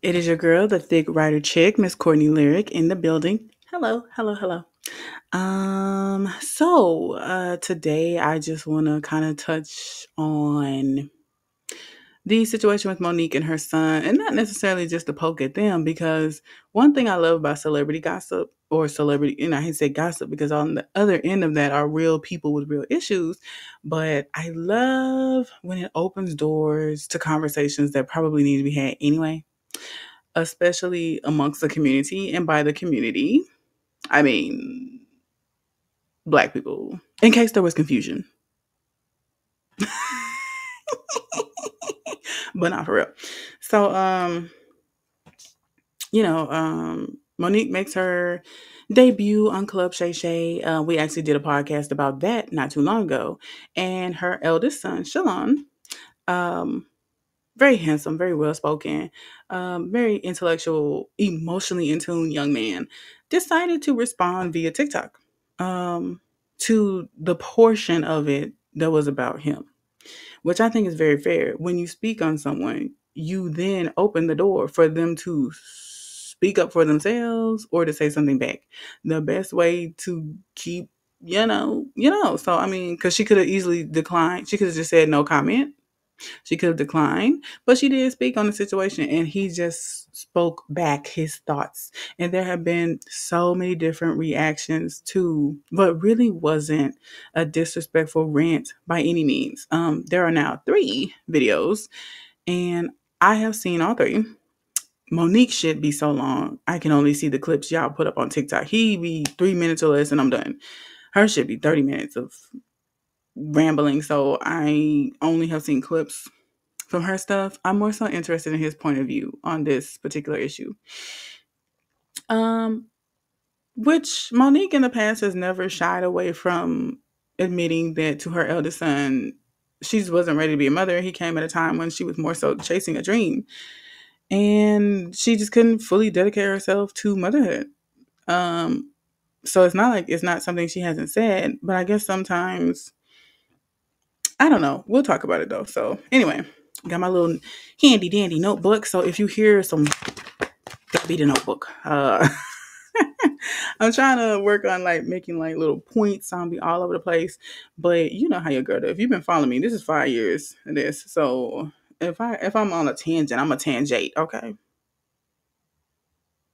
It is your girl, the thick writer chick, Miss Courtney Lyric, in the building. Hello, hello, hello. Today I just want to kind of touch on the situation with Monique and her son, and not necessarily just to poke at them, because one thing I love about celebrity gossip or celebrity, and I hate to say gossip because on the other end of that are real people with real issues, but I love when it opens doors to conversations that probably need to be had anyway, especially amongst the community. And by the community, I mean Black people, in case there was confusion. But not for real. So, Monique makes her debut on Club Shay Shay. We actually did a podcast about that not too long ago. And her eldest son, Shalon, um, very handsome, very well spoken, very intellectual, emotionally in tune young man, decided to respond via TikTok to the portion of it that was about him, which I think is very fair. When you speak on someone, you then open the door for them to speak up for themselves or to say something back. The best way to keep, so I mean, because she could have easily declined. She could have just said no comment. She could have declined, but she did speak on the situation, and he just spoke back his thoughts. And there have been so many different reactions to what really wasn't a disrespectful rant by any means. There are now 3 videos, and I have seen all 3. Monique should be so long. I can only see the clips y'all put up on TikTok. He be 3 minutes or less and I'm done. Her should be 30 minutes of rambling. So I only have seen clips from her stuff. I'm more so interested in his point of view on this particular issue. Which Monique in the past has never shied away from admitting that to her eldest son, she wasn't ready to be a mother. He came at a time when she was more so chasing a dream. And she just couldn't fully dedicate herself to motherhood. So it's not like it's not something she hasn't said, but I guess sometimes, I don't know. We'll talk about it though. So anyway, got my little handy dandy notebook. So if you hear some, that'll be the notebook. I'm trying to work on like making like little points. I'll be all over the place, but you know how your girl do. If you've been following me, this is 5 years of this. So if I'm on a tangent, I'm a tangent. Okay,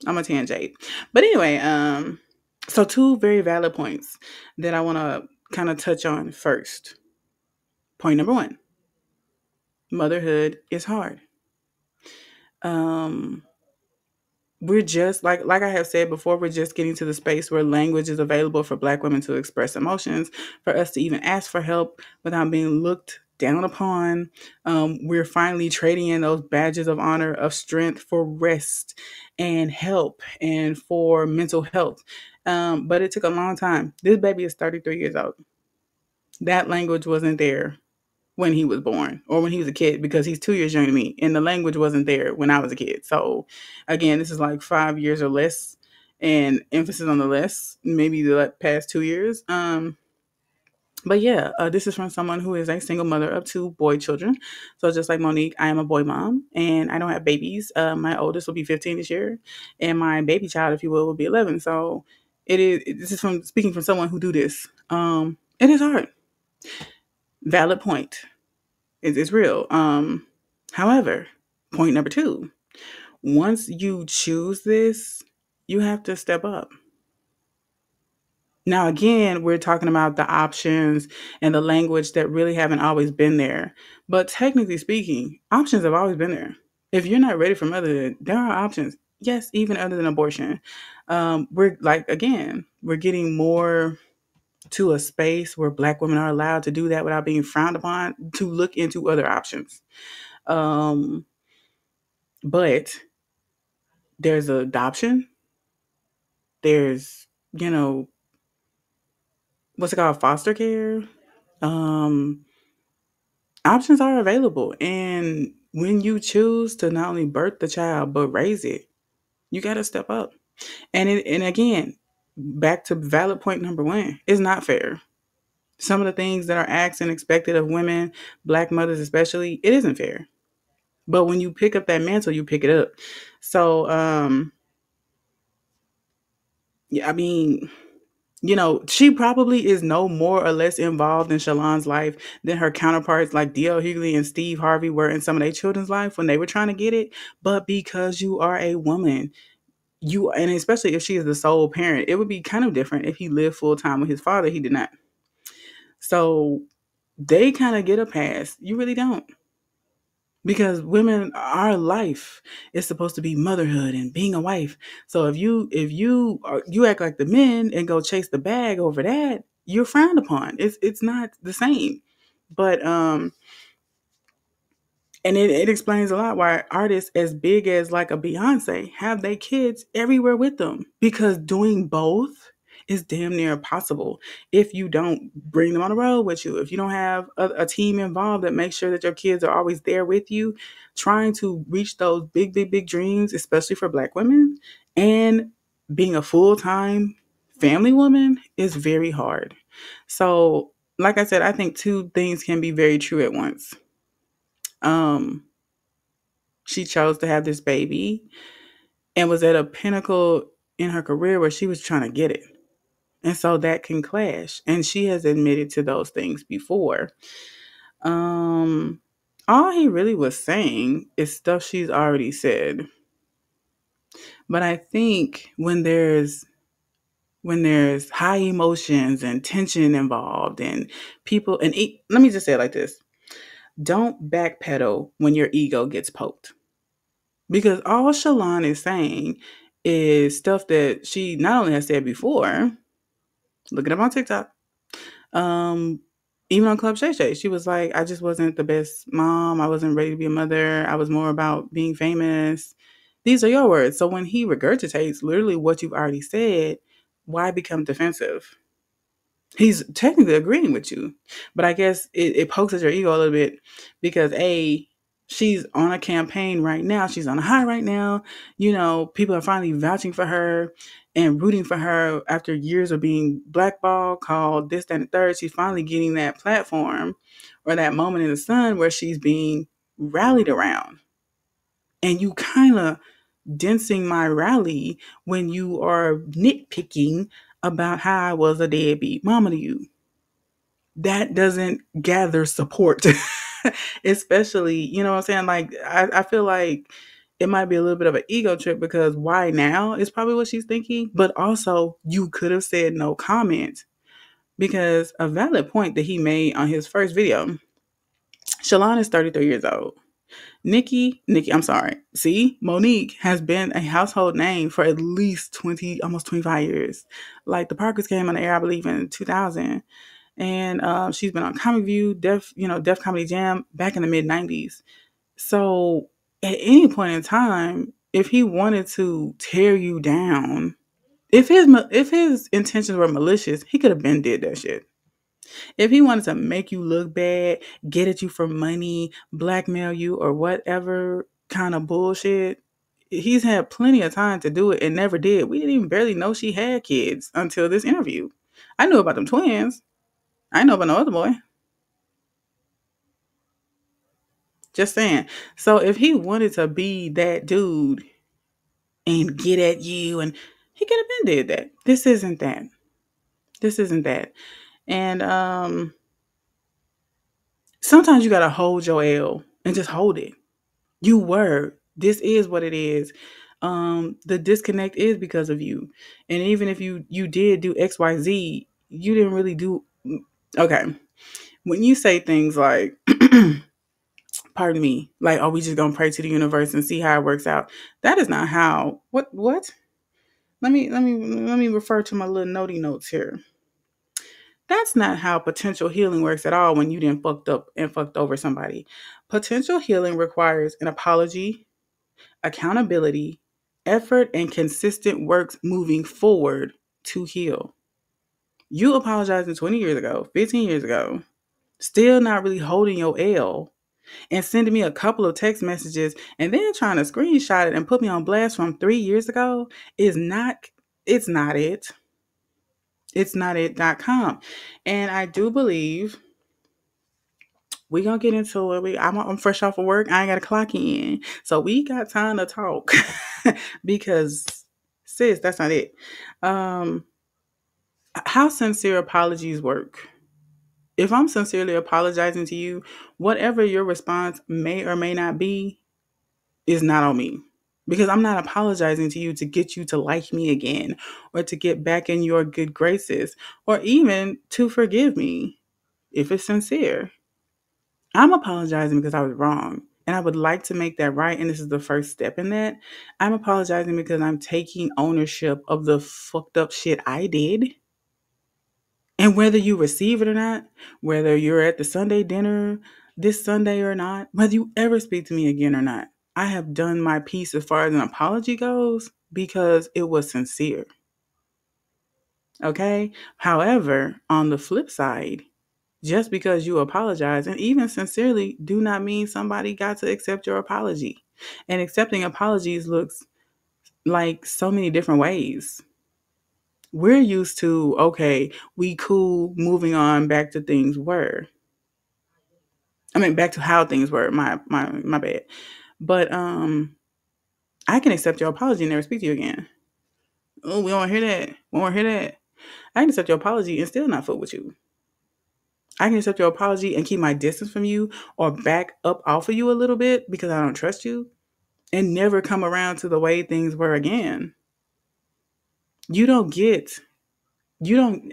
I'm a tangent. But anyway, so 2 very valid points that I want to kind of touch on first. Point number 1: motherhood is hard. We're just like I have said before, we're just getting to the space where language is available for Black women to express emotions, for us to even ask for help without being looked down upon. We're finally trading in those badges of honor of strength for rest and help and for mental health. But it took a long time. This baby is 33 years old. That language wasn't there when he was born or when he was a kid, because he's 2 years younger than me, and the language wasn't there when I was a kid. So again, this is like 5 years or less, and emphasis on the less, maybe the past 2 years. But yeah, this is from someone who is a single mother of 2 boy children. So just like Monique, I am a boy mom, and I don't have babies. My oldest will be 15 this year, and my baby child, if you will be 11. So this is from speaking from someone who do this. It is hard. Valid point. It's real. However, point number 2: once you choose this, you have to step up. Now, again, we're talking about the options and the language that really haven't always been there. But technically speaking, options have always been there. If you're not ready for motherhood, there are options. Yes, even other than abortion. We're like, again, we're getting more to a space where Black women are allowed to do that without being frowned upon, to look into other options. Um, but there's adoption. There's, what's it called? Foster care. Um, Options are available. And when you choose to not only birth the child, but raise it, you got to step up. And again, back to valid point number 1, it's not fair. Some of the things that are asked and expected of women, Black mothers especially, it isn't fair. But when you pick up that mantle, you pick it up. So, yeah, I mean, she probably is no more or less involved in Shalon's life than her counterparts like D.L. Hughley and Steve Harvey were in some of their children's life when they were trying to get it. But because you are a woman, and especially if she is the sole parent, it would be kind of different if he lived full time with his father. He did not. So they kind of get a pass. You really don't. Because women, our life is supposed to be motherhood and being a wife. So if you act like the men and go chase the bag over that, you're frowned upon. It's not the same. But and it explains a lot why artists as big as like a Beyonce have their kids everywhere with them, because doing both is damn near impossible if you don't bring them on the road with you. If you don't have a team involved that makes sure that your kids are always there with you, trying to reach those big, big, big dreams, especially for Black women, and being a full-time family woman is very hard. So, like I said, I think two things can be very true at once. Um, she chose to have this baby and was at a pinnacle in her career where she was trying to get it. And so that can clash. And she has admitted to those things before. Um, all he really was saying is stuff she's already said. But I think when there's high emotions and tension involved and people let me just say it like this. Don't backpedal when your ego gets poked. Because all Shalon is saying is stuff that she not only has said before, look it up on TikTok, um, even on Club Shay Shay, she was like, I just wasn't the best mom. I wasn't ready to be a mother. I was more about being famous. These are your words. So when he regurgitates literally what you've already said, why become defensive? He's technically agreeing with you, but I guess it pokes at your ego a little bit because she's on a campaign right now. She's on a high right now. People are finally vouching for her and rooting for her after years of being blackballed, called this, that, and the third. She's finally getting that platform or that moment in the sun where she's being rallied around. And you kind of densing my rally when you are nitpicking about how I was a deadbeat mama to you. That doesn't gather support. Especially, you know what I'm saying? Like, I feel like it might be a little bit of an ego trip because why now is probably what she's thinking. But also, you could have said no comment, because a valid point that he made on his first video, Shalon is 33 years old. Nikki, I'm sorry. See, Monique has been a household name for at least 20, almost 25 years. Like, the Parkers came on the air, I believe, in 2000. And she's been on Comic View, Def Comedy Jam back in the mid 90s. So at any point in time, if he wanted to tear you down, if his intentions were malicious, he could have been did that shit. If he wanted to make you look bad, get at you for money, blackmail you, or whatever kind of bullshit, he's had plenty of time to do it and never did. We didn't even barely know she had kids until this interview. I knew about them twins. I know about no other boy. Just saying. So if he wanted to be that dude and get at you, and he could have been did that. This isn't that. This isn't that. And sometimes you gotta hold your L and just hold it. You were. This is what it is. The disconnect is because of you. And even if you did do XYZ, you didn't really do. Okay. When you say things like pardon me, like, oh, we just gonna pray to the universe and see how it works out. That is not how. What? Let me refer to my little notey notes here. That's not how potential healing works at all when you didn't fucked up and fucked over somebody. Potential healing requires an apology, accountability, effort, and consistent work moving forward to heal. You apologizing 20 years ago, 15 years ago, still not really holding your L, and sending me a couple of text messages and then trying to screenshot it and put me on blast from 3 years ago is not, it's not it. It's not it.com. And I do believe We gonna get into it. I'm fresh off of work. I ain't got to clock in, so we got time to talk. Because, sis, that's not it. Um, how sincere apologies work? If I'm sincerely apologizing to you, whatever your response may or may not be is not on me. Because I'm not apologizing to you to get you to like me again or to get back in your good graces or even to forgive me if it's sincere. I'm apologizing because I was wrong and I would like to make that right. And this is the first step in that. I'm apologizing because I'm taking ownership of the fucked up shit I did. And whether you receive it or not, whether you're at the Sunday dinner this Sunday or not, whether you ever speak to me again or not, I have done my piece as far as an apology goes because it was sincere. Okay? However, on the flip side, just because you apologize and even sincerely do not mean somebody got to accept your apology. And accepting apologies looks like so many different ways. We're used to, okay, we cool, moving on back to things were. I mean, back to how things were. My bad. But I can accept your apology and never speak to you again. Oh, we don't hear that. We won't hear that. I can accept your apology and still not fuck with you. I can accept your apology and keep my distance from you or back up off of you a little bit because I don't trust you and never come around to the way things were again. You don't get, you don't,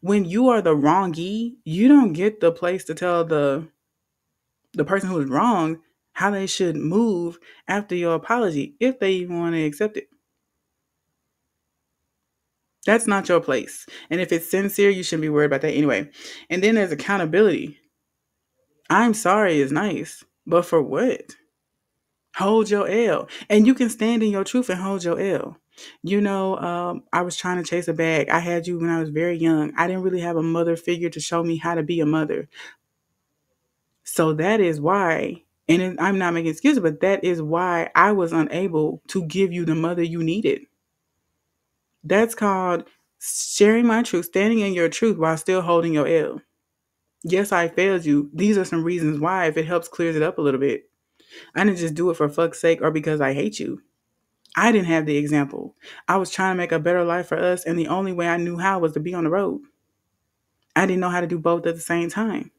when you are the wrongee, you don't get the place to tell the person who is wrong how they should move after your apology, if they even want to accept it. That's not your place. And if it's sincere, you shouldn't be worried about that anyway. And then there's accountability. I'm sorry is nice, but for what? Hold your L. And you can stand in your truth and hold your L. I was trying to chase a bag. I had you when I was very young. I didn't really have a mother figure to show me how to be a mother. So that is why, and I'm not making excuses, but that is why I was unable to give you the mother you needed. That's called sharing my truth, standing in your truth while still holding your L. Yes, I failed you. These are some reasons why, if it helps clears it up a little bit. I didn't just do it for fuck's sake or because I hate you. I didn't have the example. I was trying to make a better life for us, and the only way I knew how was to be on the road. I didn't know how to do both at the same time.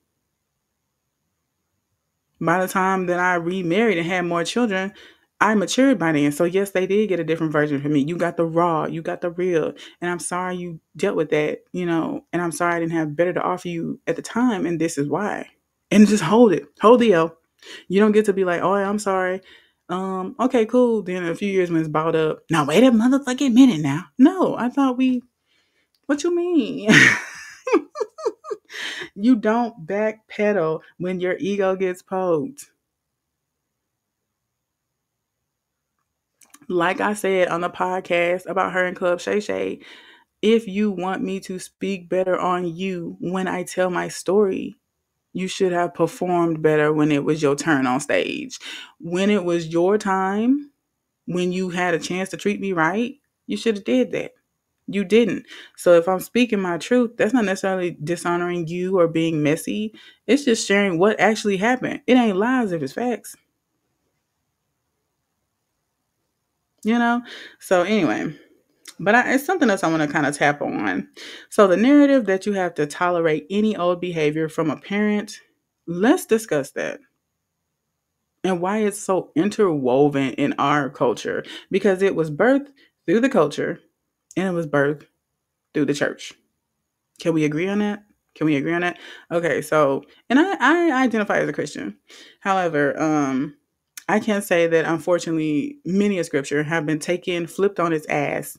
By the time that I remarried and had more children, I matured by then. So yes, they did get a different version from me. You got the raw, you got the real. And I'm sorry you dealt with that, and I'm sorry I didn't have better to offer you at the time. And this is why. And just hold it. Hold the L. You don't get to be like, oh, I'm sorry. Okay, cool. Then a few years when it's balled up. Now wait a motherfucking minute now. No, I thought what you mean? You don't backpedal when your ego gets poked. Like I said on the podcast about her and Club Shay Shay, if you want me to speak better on you when I tell my story, you should have performed better when it was your turn on stage. When it was your time, when you had a chance to treat me right, you should have did that. You didn't. So if I'm speaking my truth, that's not necessarily dishonoring you or being messy. It's just sharing what actually happened. It ain't lies if it's facts. So anyway, but it's something else I want to kind of tap on. So the narrative that you have to tolerate any old behavior from a parent, let's discuss that and why it's so interwoven in our culture, because it was birthed through the culture and it was birthed through the church. Can we agree on that? Can we agree on that? Okay, so, and I identify as a Christian. However, I can say that unfortunately, many of scripture have been taken, flipped on its ass,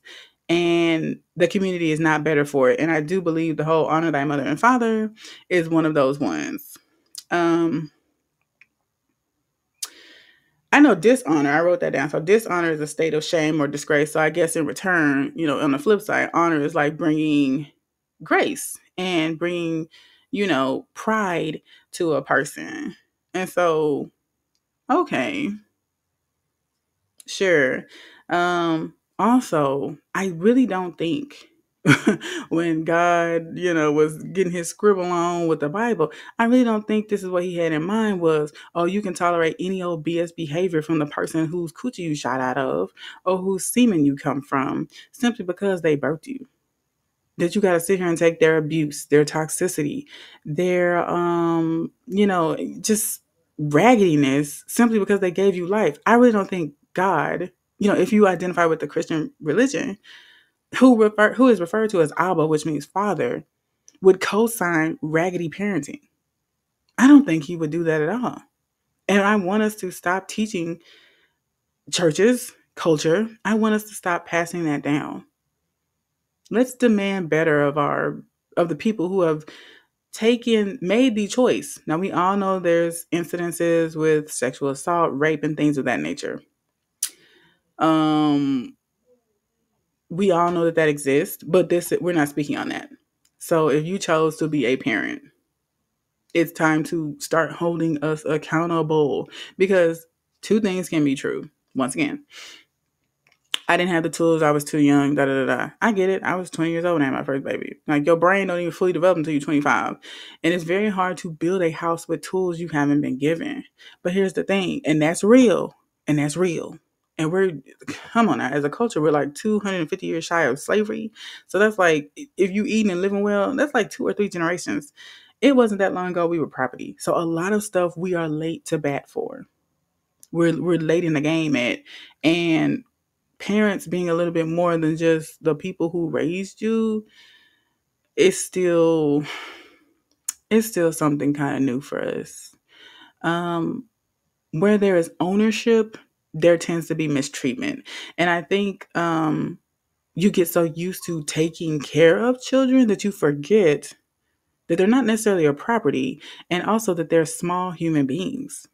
and the community is not better for it. And I do believe the whole honor thy mother and father is one of those ones. I know dishonor. I wrote that down. So dishonor is a state of shame or disgrace. So I guess in return, on the flip side, honor is like bringing grace and bringing, pride to a person. And so, okay, sure. Also, I really don't think when God, was getting his scribble on with the Bible. I really don't think this is what he had in mind was, oh, you can tolerate any old BS behavior from the person whose coochie you shot out of or whose semen you come from simply because they birthed you. That you got to sit here and take their abuse, their toxicity, their, just raggediness simply because they gave you life. I really don't think God, if you identify with the Christian religion, who is referred to as Abba, which means father, would co-sign raggedy parenting. I don't think he would do that at all. And I want us to stop teaching churches, culture. I want us to stop passing that down. Let's demand better of the people who have made the choice. Now we all know there's incidences with sexual assault, rape, and things of that nature. We all know that exists, but we're not speaking on that. So if you chose to be a parent, it's time to start holding us accountable, because two things can be true. Once again, I didn't have the tools. I was too young. Da da da da. I get it. I was 20 years old when I had my first baby. Like, your brain don't even fully develop until you're 25, and it's very hard to build a house with tools you haven't been given. But here's the thing, and that's real, and that's real. And come on now, as a culture, we're like 250 years shy of slavery. So that's like, if you eating and living well, that's like 2 or 3 generations. It wasn't that long ago we were property. So a lot of stuff we are late to bat for. We're late in the game at, and parents being a little bit more than just the people who raised you, it's still something kind of new for us. Where there is ownership, there tends to be mistreatment. And I think you get so used to taking care of children that you forget that they're not necessarily a property, and also that they're small human beings.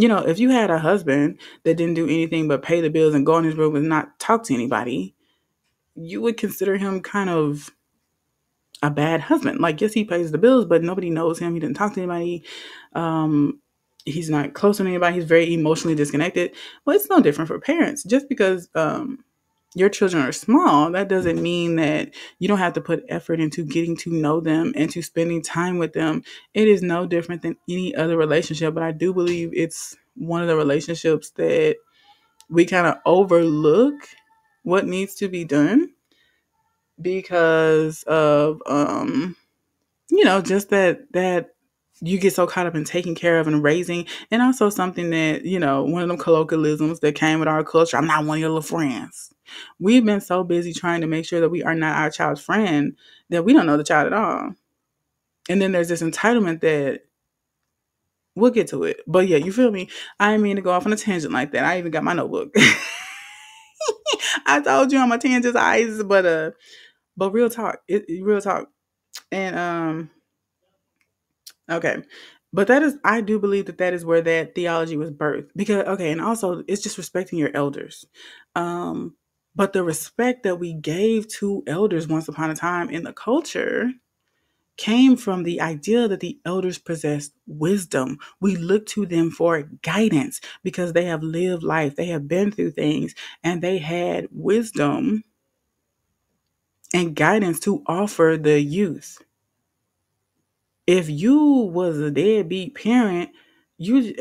If you had a husband that didn't do anything but pay the bills and go in his room and not talk to anybody, you would consider him kind of a bad husband. Like, yes, he pays the bills, but nobody knows him. He didn't talk to anybody. He's not close to anybody. He's very emotionally disconnected. Well, it's no different for parents. Just because your children are small, that doesn't mean that you don't have to put effort into getting to know them and to spending time with them. It is no different than any other relationship, but I do believe it's one of the relationships that we kind of overlook what needs to be done because of just that you get so caught up in taking care of and raising. And also something that, one of them colloquialisms that came with our culture: I'm not one of your little friends. We've been so busy trying to make sure that we are not our child's friend that we don't know the child at all. And then there's this entitlement that, we'll get to it. But yeah, you feel me? I didn't mean to go off on a tangent like that. I even got my notebook. I told you on my tangents, eyes, but real talk. Real talk. And okay. But I do believe that is where that theology was birthed. Because, okay, and also it's just respecting your elders. But the respect that we gave to elders once upon a time in the culture came from the idea that the elders possessed wisdom. We look to them for guidance because they have lived life, they have been through things, and they had wisdom and guidance to offer the youth. If you was a deadbeat parent, you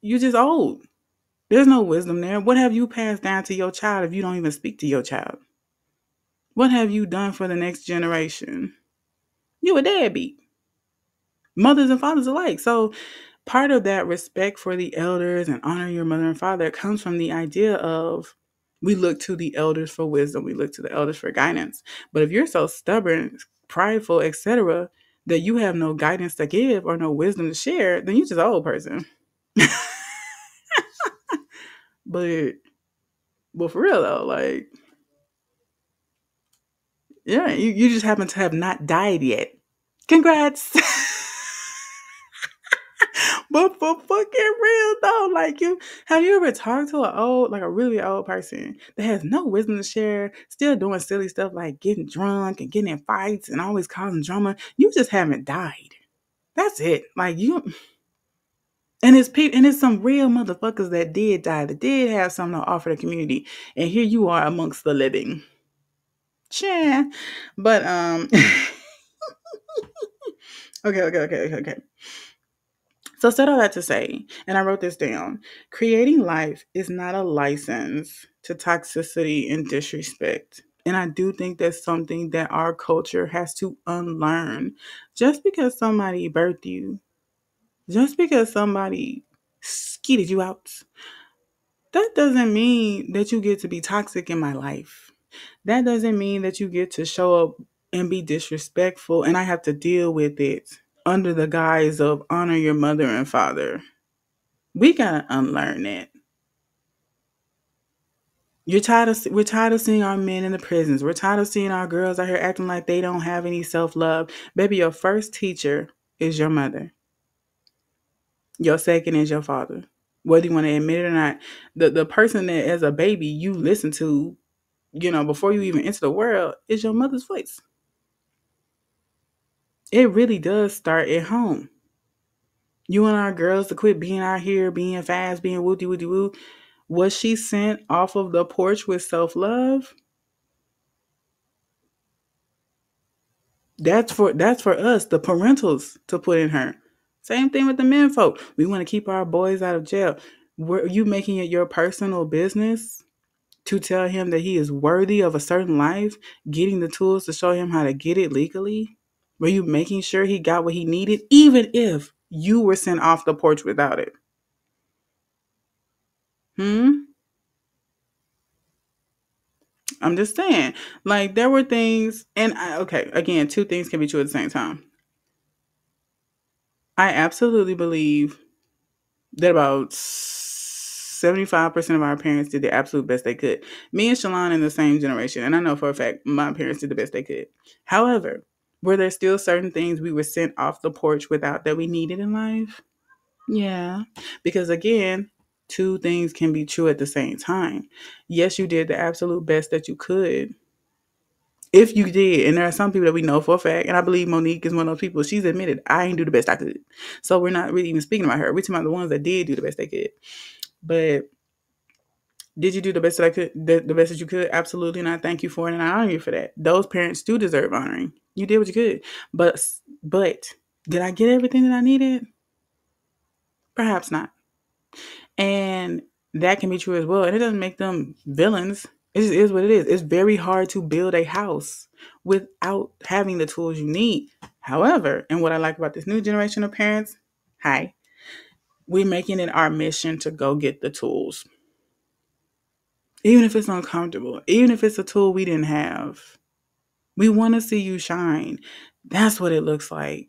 just old. There's no wisdom there. What have you passed down to your child if you don't even speak to your child? What have you done for the next generation? You a deadbeat. Mothers and fathers alike. So part of that respect for the elders and honoring your mother and father comes from the idea of, we look to the elders for wisdom. We look to the elders for guidance. But if you're so stubborn, prideful, etc., that you have no guidance to give or no wisdom to share, then you're just an old person. But for real though, like, yeah, you just happen to have not died yet. Congrats. But for fucking real though, like, have you ever talked to a really old person that has no wisdom to share, still doing silly stuff like getting drunk and getting in fights and always causing drama? You just haven't died. That's it. Like, and it's some real motherfuckers that did die, that did have something to offer the community, and here you are amongst the living. Yeah. But okay. So said all that to say, and I wrote this down. Creating life is not a license to toxicity and disrespect. And I do think that's something that our culture has to unlearn. Just because somebody birthed you, just because somebody skeeted you out, that doesn't mean that you get to be toxic in my life. That doesn't mean that you get to show up and be disrespectful and I have to deal with it under the guise of honor your mother and father. We gotta unlearn that. We're tired of seeing our men in the prisons. We're tired of seeing our girls out here acting like they don't have any self-love. Baby, your first teacher is your mother. Your second is your father. Whether you want to admit it or not, the person that as a baby you listen to, before you even enter the world, is your mother's voice. It really does start at home. You want our girls to quit being out here, being fast, being wooty wooty woo. Was she sent off of the porch with self-love? That's for us, the parentals, to put in her. Same thing with the men folk. We want to keep our boys out of jail. Were you making it your personal business to tell him that he is worthy of a certain life, getting the tools to show him how to get it legally? Were you making sure he got what he needed, even if you were sent off the porch without it? Hmm? I'm just saying. Like, there were things, and okay, again, two things can be true at the same time. I absolutely believe that about 75% of our parents did the absolute best they could. Me and Shalon in the same generation, and I know for a fact my parents did the best they could. However, were there still certain things we were sent off the porch without that we needed in life? Yeah. Because again, two things can be true at the same time. Yes, you did the absolute best that you could. If you did, and there are some people that we know for a fact, and I believe Monique is one of those people, she's admitted, I ain't do the best I could. So we're not really even speaking about her. We're talking about the ones that did do the best they could. But did you do the best that I could, the best that you could? Absolutely not. Thank you for it, and I honor you for that. Those parents do deserve honoring. You did what you could. But did I get everything that I needed? Perhaps not. And that can be true as well. And it doesn't make them villains. It just is what it is. It's very hard to build a house without having the tools you need. However, and what I like about this new generation of parents, hi, we're making it our mission to go get the tools. Even if it's uncomfortable, even if it's a tool we didn't have. We want to see you shine. That's what it looks like.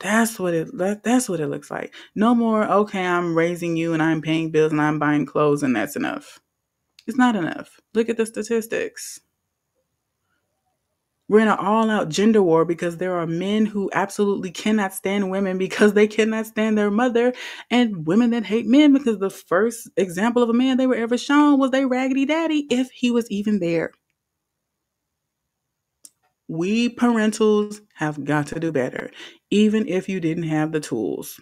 That's what it looks like. No more, okay, I'm raising you and I'm paying bills and I'm buying clothes and that's enough. It's not enough. Look at the statistics. We're in an all-out gender war because there are men who absolutely cannot stand women because they cannot stand their mother, and women that hate men because the first example of a man they were ever shown was their raggedy daddy, if he was even there. We parentals have got to do better, even if you didn't have the tools.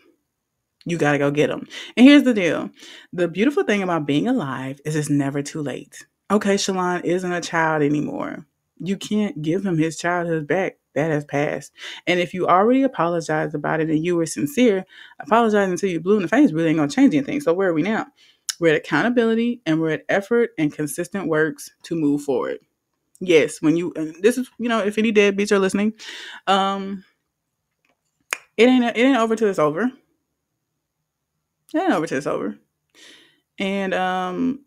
You got to go get them. And here's the deal. The beautiful thing about being alive is it's never too late. Okay, Shalon isn't a child anymore. You can't give him his childhood back. That has passed. And if you already apologized about it and you were sincere, apologizing until you blue in the face really ain't going to change anything. So where are we now? We're at accountability and we're at effort and consistent works to move forward. Yes, when you, and this is, if any deadbeats are listening, um, it ain't over till it's over. It ain't over till it's over. And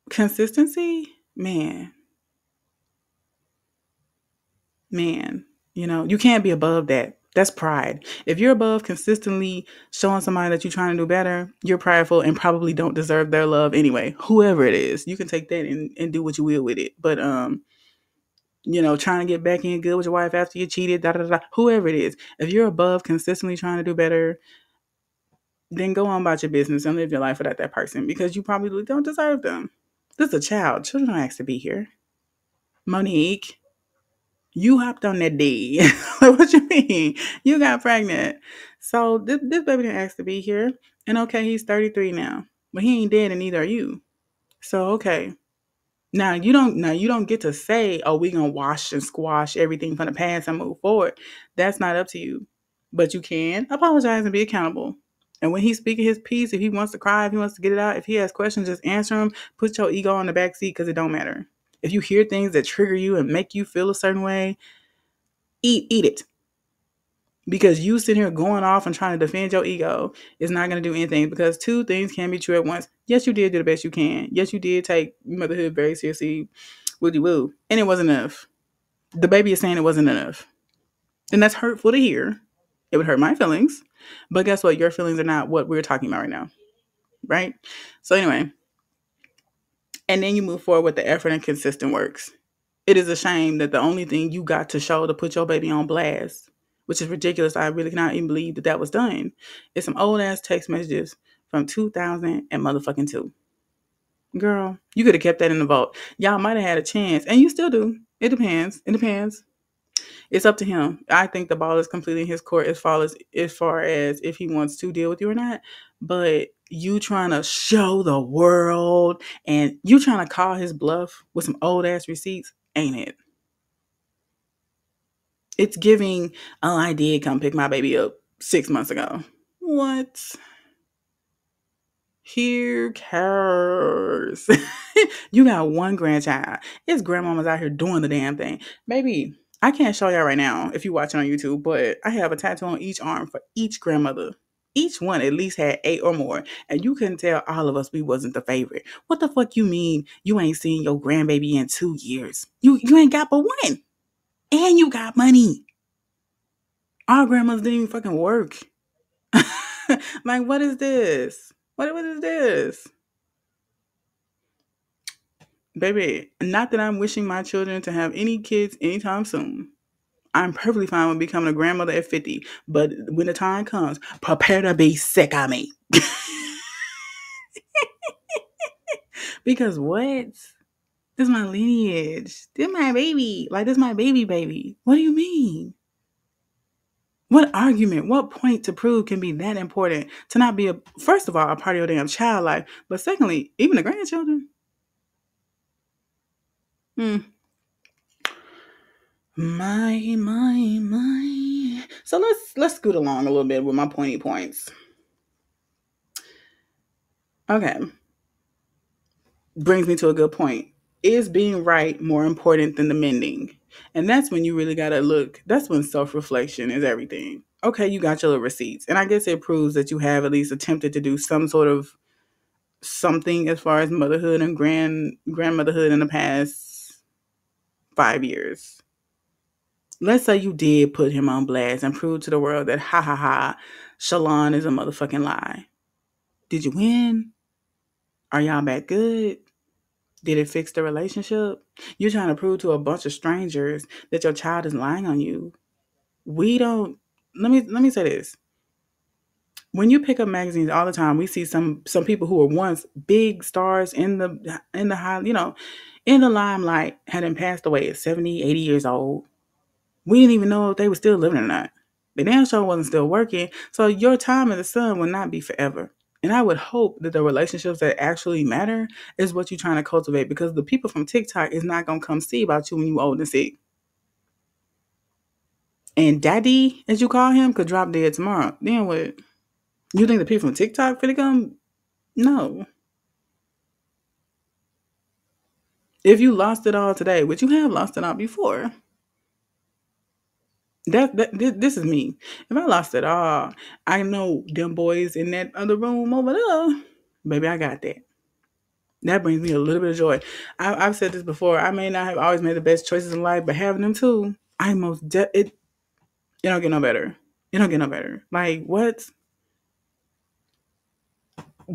consistency, man, you can't be above that. That's pride. If you're above consistently showing somebody that you're trying to do better, you're prideful and probably don't deserve their love anyway. Whoever it is, you can take that and do what you will with it. But trying to get back in good with your wife after you cheated, whoever it is, if you're above consistently trying to do better, then go on about your business and live your life without that person because you probably don't deserve them. This is a child. Children don't ask to be here. Monique, you hopped on that D. What you mean? You got pregnant. So this baby didn't ask to be here. And okay, he's 33 now. But he ain't dead and neither are you. So, okay. Now you don't get to say, "Oh, we gonna wash and squash everything from the past and move forward." That's not up to you. But you can apologize and be accountable. And when he's speaking his piece, if he wants to cry, if he wants to get it out, if he has questions, just answer him. Put your ego on the back seat because it don't matter. If you hear things that trigger you and make you feel a certain way, eat it. Because you sitting here going off and trying to defend your ego is not going to do anything, because two things can be true at once. Yes, you did do the best you can. Yes, you did take motherhood very seriously. Woody woo. And it wasn't enough. The baby is saying it wasn't enough. And that's hurtful to hear. It would hurt my feelings. But guess what? Your feelings are not what we're talking about right now. Right? So, anyway, and then you move forward with the effort and consistent works. It is a shame that the only thing you got to show to put your baby on blast, which is ridiculous. I really cannot even believe that that was done. It's some old ass text messages from 2000 and motherfucking 2. Girl, you could have kept that in the vault. Y'all might have had a chance, and you still do. It depends. It depends. It's up to him. I think the ball is completely in his court as far as if he wants to deal with you or not. But you trying to show the world and you trying to call his bluff with some old ass receipts, ain't it? It's giving, oh, I did come pick my baby up 6 months ago. What? Who cares? You got one grandchild. His grandmama's out here doing the damn thing. Baby, I can't show y'all right now if you watch it on YouTube, but I have a tattoo on each arm for each grandmother. Each one at least had 8 or more. And you couldn't tell all of us we wasn't the favorite. What the fuck you mean you ain't seen your grandbaby in 2 years? You ain't got but one. And you got money. Our grandmothers didn't even fucking work. Like, what is this? What is this? Baby, not that I'm wishing my children to have any kids anytime soon. I'm perfectly fine with becoming a grandmother at 50. But when the time comes, prepare to be sick of me. Because what? This is my lineage. This is my baby. Like, this is my baby. What do you mean? What argument, what point to prove can be that important to not be first of all, a part of your damn child life, but secondly, even the grandchildren? Hmm. My. So let's scoot along a little bit with my pointy points. Okay. Brings me to a good point. Is being right more important than the mending? And that's when you really gotta look. That's when self-reflection is everything. Okay, you got your little receipts. And I guess it proves that you have at least attempted to do some sort of something as far as motherhood and grandmotherhood in the past 5 years. Let's say you did put him on blast and prove to the world that ha ha ha, Shalon is a motherfucking lie. Did you win? Are y'all back good? Did it fix the relationship? You're trying to prove to a bunch of strangers that your child is lying on you. We don't. Let me say this. When you pick up magazines all the time, we see some people who were once big stars in the high, in the limelight, hadn't passed away at 70, 80 years old. We didn't even know if they were still living or not. The damn show wasn't still working, so your time in the sun will not be forever. And I would hope that the relationships that actually matter is what you're trying to cultivate, because the people from TikTok is not going to come see about you when you old and sick. And daddy, as you call him, could drop dead tomorrow. Then what? You think the people from TikTok finna come? No. If you lost it all today, which you have lost it all before, this is me. If I lost it all, I know them boys in that other room over there. Baby, I got that. That brings me a little bit of joy. I've said this before. I may not have always made the best choices in life, but having them too, it don't get no better. It don't get no better. Like, what?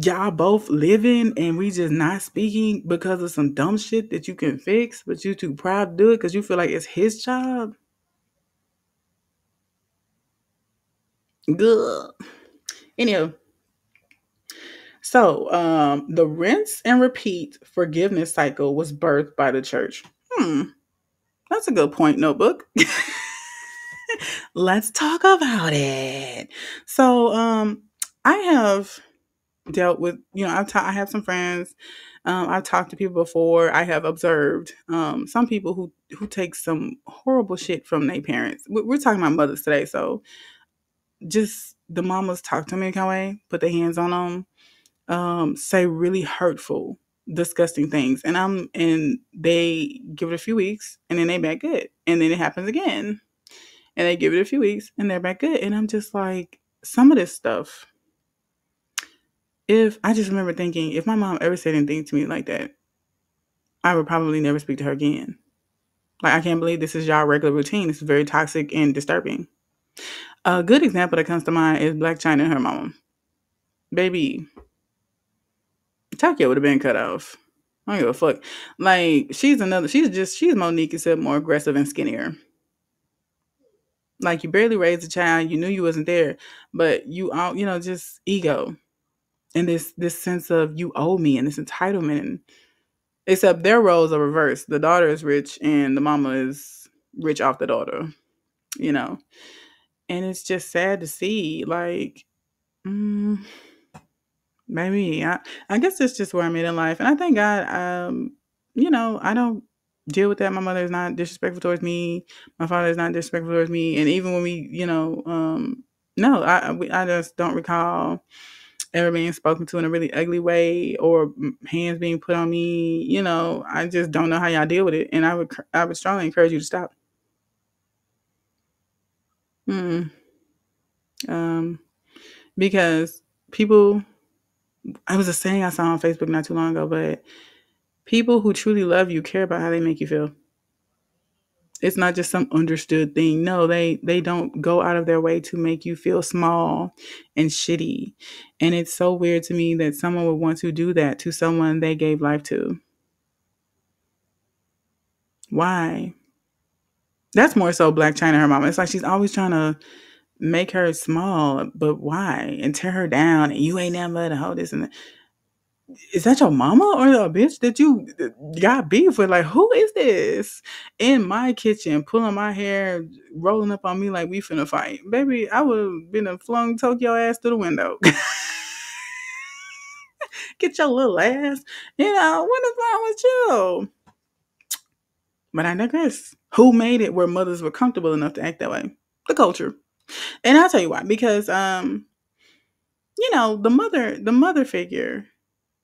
Y'all both living and we just not speaking because of some dumb shit that you can fix, but you too proud to do it because you feel like it's his job? Good. Anyway, so the rinse and repeat forgiveness cycle was birthed by the church. That's a good point, notebook. Let's talk about it. So I have dealt with, I have some friends. I've talked to people before. I have observed some people who take some horrible shit from their parents. We're talking about mothers today, so just the mamas talk to me in kind of way, put their hands on them, say really hurtful, disgusting things, and they give it a few weeks, and then they back good, and then it happens again, and they give it a few weeks, and they're back good, and I'm just like, some of this stuff. If I just remember thinking, if my mom ever said anything to me like that, I would probably never speak to her again. Like, I can't believe this is y'all regular routine. This is very toxic and disturbing. A good example that comes to mind is Black China and her mama. Baby, Tokyo would have been cut off. I don't give a fuck. Like, she's Monique except more aggressive and skinnier. Like, you barely raised a child, you knew you wasn't there, but you all, just ego. And this sense of you owe me and this entitlement, and except their roles are reversed. The daughter is rich and the mama is rich off the daughter, you know. And it's just sad to see, like, mm, maybe I guess that's just where I'm at in life, and I thank God. I don't deal with that. My mother is not disrespectful towards me. My father is not disrespectful towards me, and even when we, no, I just don't recall ever being spoken to in a really ugly way or hands being put on me. I just don't know how y'all deal with it, and I would strongly encourage you to stop. Mm. Um, because people, I was a saying I saw on Facebook not too long ago, but people who truly love you care about how they make you feel. It's not just some understood thing. No, they don't go out of their way to make you feel small and shitty. And it's so weird to me that someone would want to do that to someone they gave life to. Why? That's more so Black China, her mama. It's like she's always trying to make her small, but why? And tear her down. And you ain't never to hold this and that. Is that your mama or a bitch that you got beef with? Like, who is this in my kitchen pulling my hair, rolling up on me like we finna fight? Baby, I would have been a flung Tokyo ass through the window. Get your little ass. What is wrong with you? But I digress. Who made it where mothers were comfortable enough to act that way? The culture. And I'll tell you why. Because the mother figure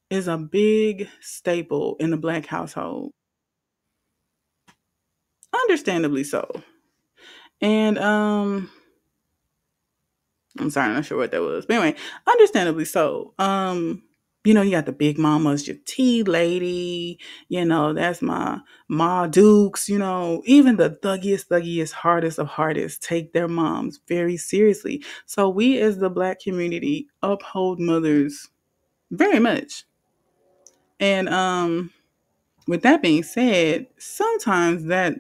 is a big staple in the Black household. Understandably so. And I'm sorry, I'm not sure what that was. But anyway, understandably so. You got the big mamas, your tea lady, that's my Ma Dukes, even the thuggiest, hardest of hardest take their moms very seriously. So we as the Black community uphold mothers very much. And with that being said, sometimes that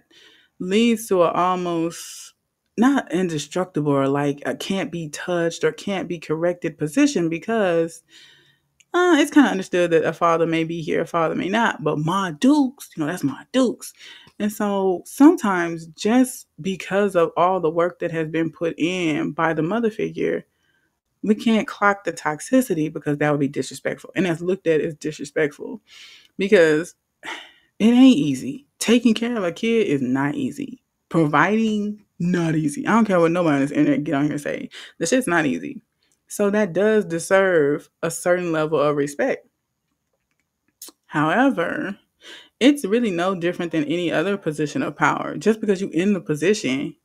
leads to a almost not indestructible or like a can't be touched or can't be corrected position because it's kind of understood that a father may be here, a father may not, but my Dukes, that's my Dukes. And so sometimes just because of all the work that has been put in by the mother figure, we can't clock the toxicity because that would be disrespectful. And that's looked at as disrespectful because it ain't easy. Taking care of a kid is not easy. Providing, not easy. I don't care what nobody on this internet get on here and say. The shit's not easy. So that does deserve a certain level of respect. However, it's really no different than any other position of power. Just because you're in the position,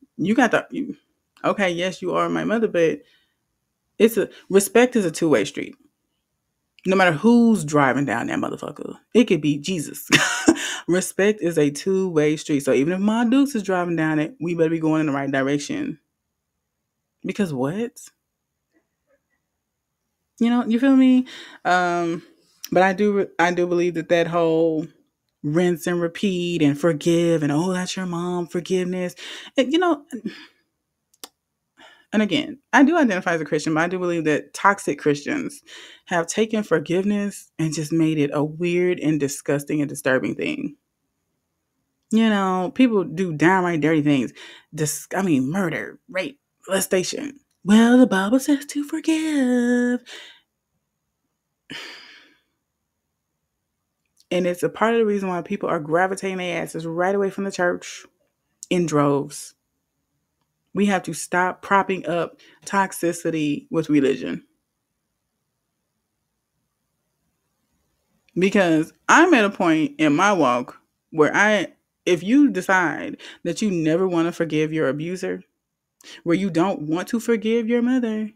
okay, yes, you are my mother, but respect is a two-way street. No matter who's driving down that motherfucker, it could be Jesus. Respect is a two-way street. So even if my Dukes is driving down it, we better be going in the right direction. Because what? You feel me? But I do believe that whole rinse and repeat and forgive and that's your mom, forgiveness. And again, I do identify as a Christian, but I do believe that toxic Christians have taken forgiveness and just made it a weird and disgusting and disturbing thing. People do downright dirty things. Murder, rape, molestation. Well, the Bible says to forgive. And it's a part of the reason why people are gravitating their asses right away from the church in droves. We have to stop propping up toxicity with religion. Because I'm at a point in my walk where if you decide that you never want to forgive your abuser, where you don't want to forgive your mother,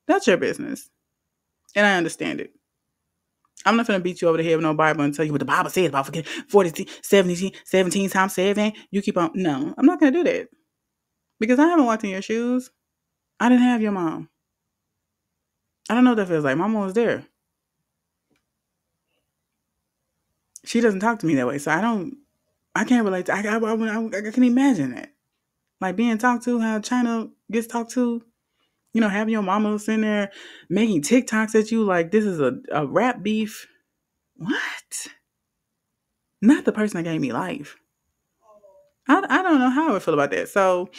that's your business. And I understand it. I'm not going to beat you over the head with no Bible and tell you what the Bible says about forgetting 40, 70, 17 times 7. You keep on. No, I'm not going to do that. Because I haven't walked in your shoes. I didn't have your mom. I don't know what that feels like. My mom was there. She doesn't talk to me that way. So I can't relate to, I can imagine that. Like being talked to, how China gets talked to. Having your mama sitting there making TikToks at you like this is a rap beef. What? Not the person that gave me life. I don't know how I would feel about that. So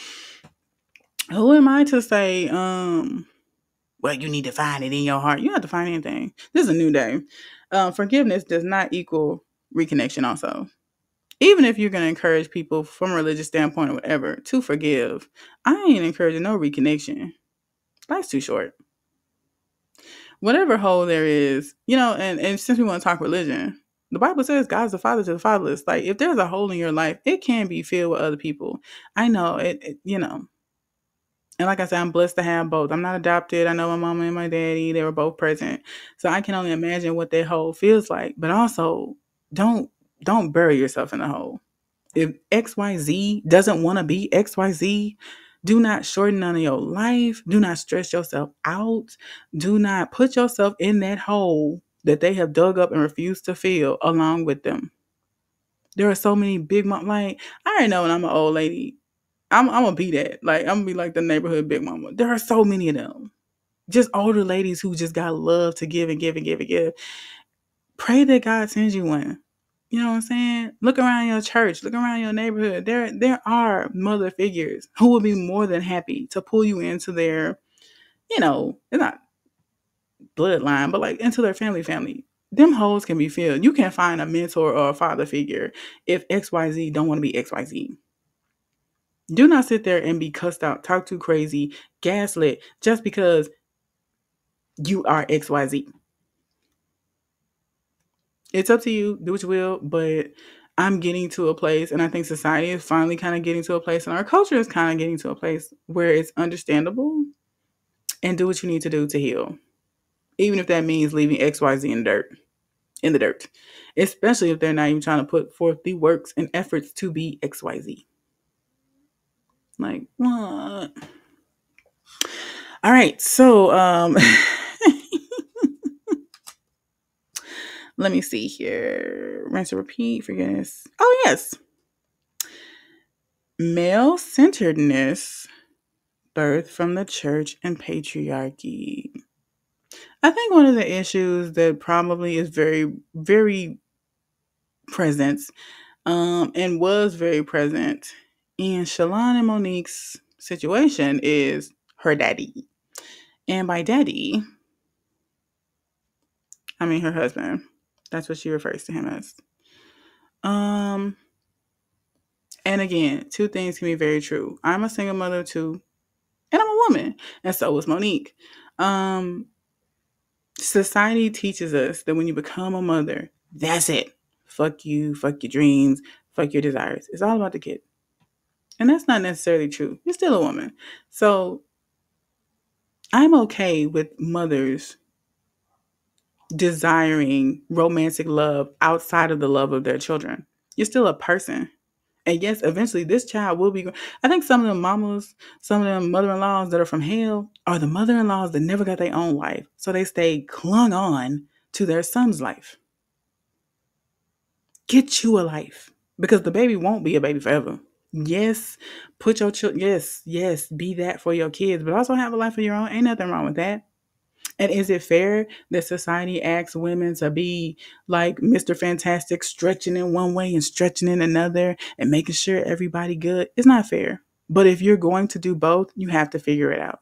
who am I to say, well, you need to find it in your heart. You don't have to find anything. This is a new day. Forgiveness does not equal reconnection also. Even if you're going to encourage people from a religious standpoint or whatever to forgive, I ain't encouraging no reconnection. Life's too short. Whatever hole there is, and since we want to talk religion, the Bible says God's the father to the fatherless. Like if there's a hole in your life, it can be filled with other people. I know it. And like I said, I'm blessed to have both. I'm not adopted. I know my mama and my daddy, they were both present. So I can only imagine what that hole feels like. But also, don't bury yourself in a hole. If XYZ doesn't want to be XYZ, do not shorten none of your life. Do not stress yourself out. Do not put yourself in that hole that they have dug up and refused to fill along with them. There are so many big mom. Like, I already know when I'm an old lady, I'm going to be that. Like, I'm going to be like the neighborhood big mama. There are so many of them. Just older ladies who just got love to give and give and give and give. Pray that God sends you one. You know what I'm saying? Look around your church. Look around your neighborhood. There are mother figures who will be more than happy to pull you into their, it's not bloodline, but like into their family. Them holes can be filled. You can find a mentor or a father figure if XYZ don't want to be XYZ. Do not sit there and be cussed out, talk too crazy, gaslit just because you are XYZ. It's up to you. Do what you will. But I'm getting to a place, and I think society is finally kind of getting to a place, and our culture is kind of getting to a place where it's understandable and do what you need to do to heal. Even if that means leaving XYZ in the dirt. Especially if they're not even trying to put forth the works and efforts to be XYZ. Like, what? All right. So, let me see here. Rinse and repeat. Forgiveness. Oh, yes. Male-centeredness birthed from the church and patriarchy. I think one of the issues that probably is very, very present, and was very present in Shalon and Monique's situation is her daddy. And by daddy, I mean her husband. That's what she refers to him as. And again, two things can be very true. I'm a single mother too, and I'm a woman, and so is Monique. Society teaches us that when you become a mother, that's it. Fuck you, fuck your dreams, fuck your desires. It's all about the kid. And that's not necessarily true. You're still a woman. So I'm okay with mothers desiring romantic love outside of the love of their children. You're still a person. And yes, eventually this child will be. I think some of the mamas, some of them mother-in-laws that are from hell are the mother-in-laws that never got their own life. So they stay clung on to their son's life. Get you a life. Because the baby won't be a baby forever. Yes, put your children. Yes, be that for your kids. But also have a life of your own. Ain't nothing wrong with that. And is it fair that society asks women to be like Mr. Fantastic, stretching in one way and stretching in another and making sure everybody good? It's not fair. But if you're going to do both, you have to figure it out.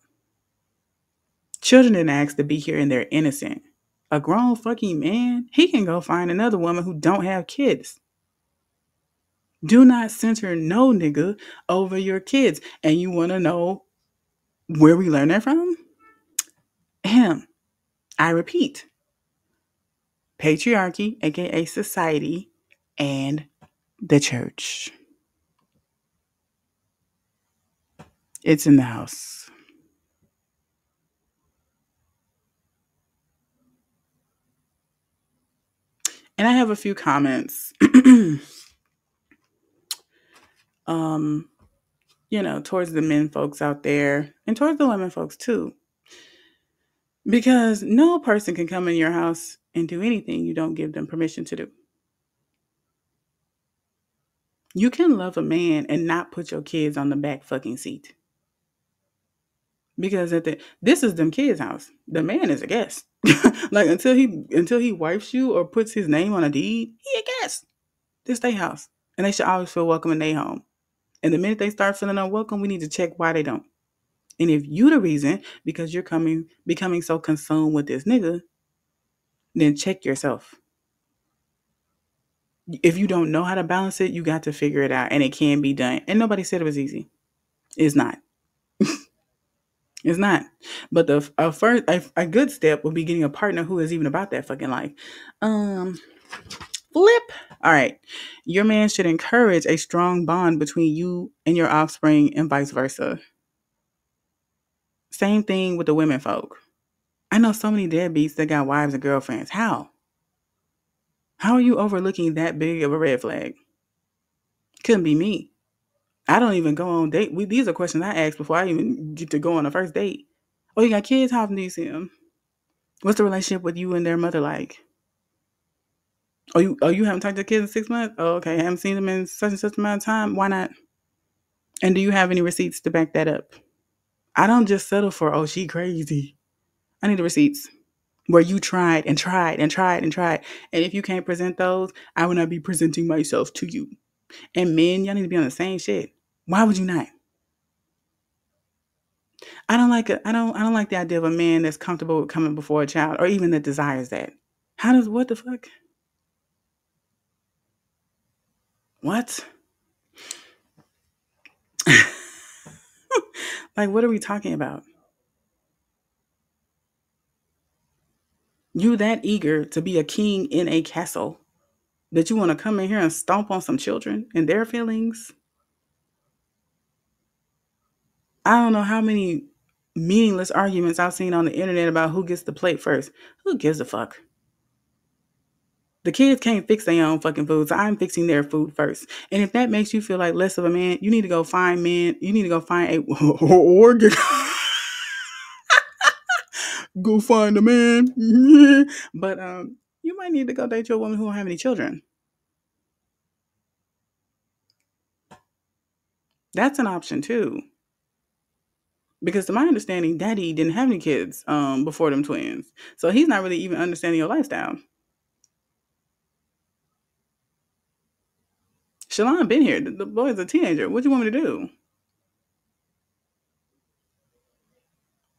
Children didn't ask to be here and they're innocent. a grown fucking man, he can go find another woman who don't have kids. Do not censor no nigga over your kids. And you want to know where we learn that from? Him. I repeat, patriarchy, aka society, and the church. It's in the house. And I have a few comments. Towards the men folks out there and towards the women folks too. Because no person can come in your house and do anything you don't give them permission to do. You can love a man and not put your kids on the back fucking seat. Because this is them kids' house. The man is a guest. Like until he wipes you or puts his name on a deed, he a guest. This their house. And they should always feel welcome in their home. And the minute they start feeling unwelcome, we need to check why they don't. And if you the reason, because you're becoming so consumed with this nigga, then check yourself. If you don't know how to balance it, you got to figure it out. And it can be done. And nobody said it was easy. It's not. It's not. But a good step would be getting a partner who is even about that fucking life. Flip. All right. Your man should encourage a strong bond between you and your offspring and vice versa. Same thing with the women folk. I know so many deadbeats that got wives and girlfriends. How? How are you overlooking that big of a red flag? Couldn't be me. I don't even go on date. These are questions I ask before I even get to go on a first date. Oh, you got kids? How often do you see them? What's the relationship with you and their mother like? Oh, you haven't talked to kids in 6 months? Oh, okay. Haven't seen them in such and such amount of time. Why not? And do you have any receipts to back that up? I don't just settle for, oh, she crazy. I need the receipts where you tried and tried and tried and tried. And if you can't present those, I will not be presenting myself to you. And men, y'all need to be on the same shit. Why would you not? I don't like the idea of a man that's comfortable with coming before a child or even that desires that. What the fuck? What? Like, what are we talking about? You that eager to be a king in a castle that you want to come in here and stomp on some children and their feelings? I don't know how many meaningless arguments I've seen on the internet about who gets the plate first. Who gives a fuck? The kids can't fix their own fucking food, so I'm fixing their food first. And if that makes you feel like less of a man, you need to go find men. You need to go find a organ. Go find a man. But you might need to go date your woman who don't have any children. That's an option too. Because to my understanding, daddy didn't have any kids before them twins. So he's not really even understanding your lifestyle. Shalon been here. The boy's a teenager. What do you want me to do?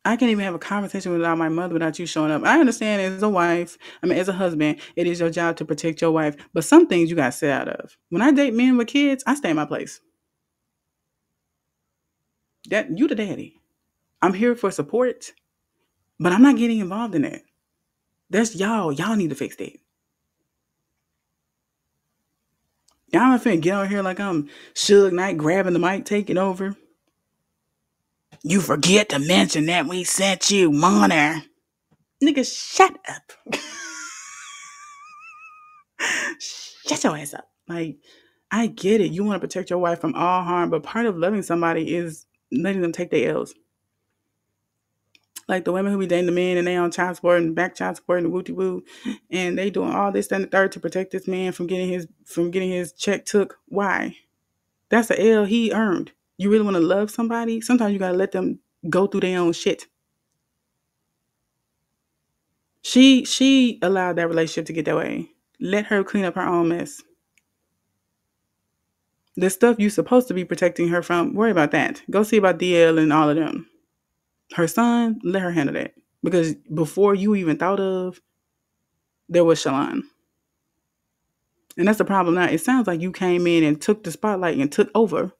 I can't even have a conversation without my mother without you showing up. I understand as a wife, as a husband, it is your job to protect your wife. But some things you got to sit out of. When I date men with kids, I stay in my place. That you the daddy. I'm here for support, but I'm not getting involved in that. That's y'all. Y'all need to fix that. Y'all not finna get on here like I'm Suge Knight grabbing the mic, taking over. You forget to mention that we sent you money. Nigga, shut up. Shut your ass up. Like, I get it. You want to protect your wife from all harm, but part of loving somebody is letting them take their L's. Like the women who be dating the men and they on child support and back child support and wooty woo, and they doing all this and the third to protect this man from getting his check took. Why? That's the L he earned. You really want to love somebody? Sometimes you gotta let them go through their own shit. She allowed that relationship to get that way. Let her clean up her own mess. The stuff you're supposed to be protecting her from, worry about that. Go see about DL and all of them. Her son, let her handle that. Because before you even thought of there was Shalon. And that's the problem now. It sounds like you came in and took the spotlight and took over.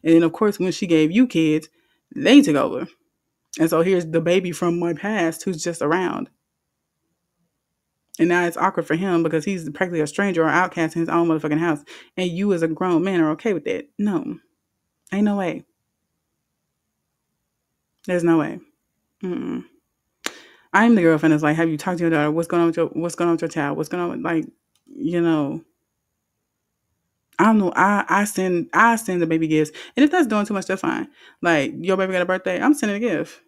And then, of course, when she gave you kids, they took over. And so here's the baby from my past who's just around. And now it's awkward for him because he's practically a stranger or outcast in his own motherfucking house. And you, as a grown man, are okay with that. No. Ain't no way. There's no way. Mm-mm. I'm the girlfriend that's like, have you talked to your daughter? What's going on with your child? What's going on with, like, you know, I don't know. I send the baby gifts. And if that's doing too much, that's fine. Like, your baby got a birthday, I'm sending a gift.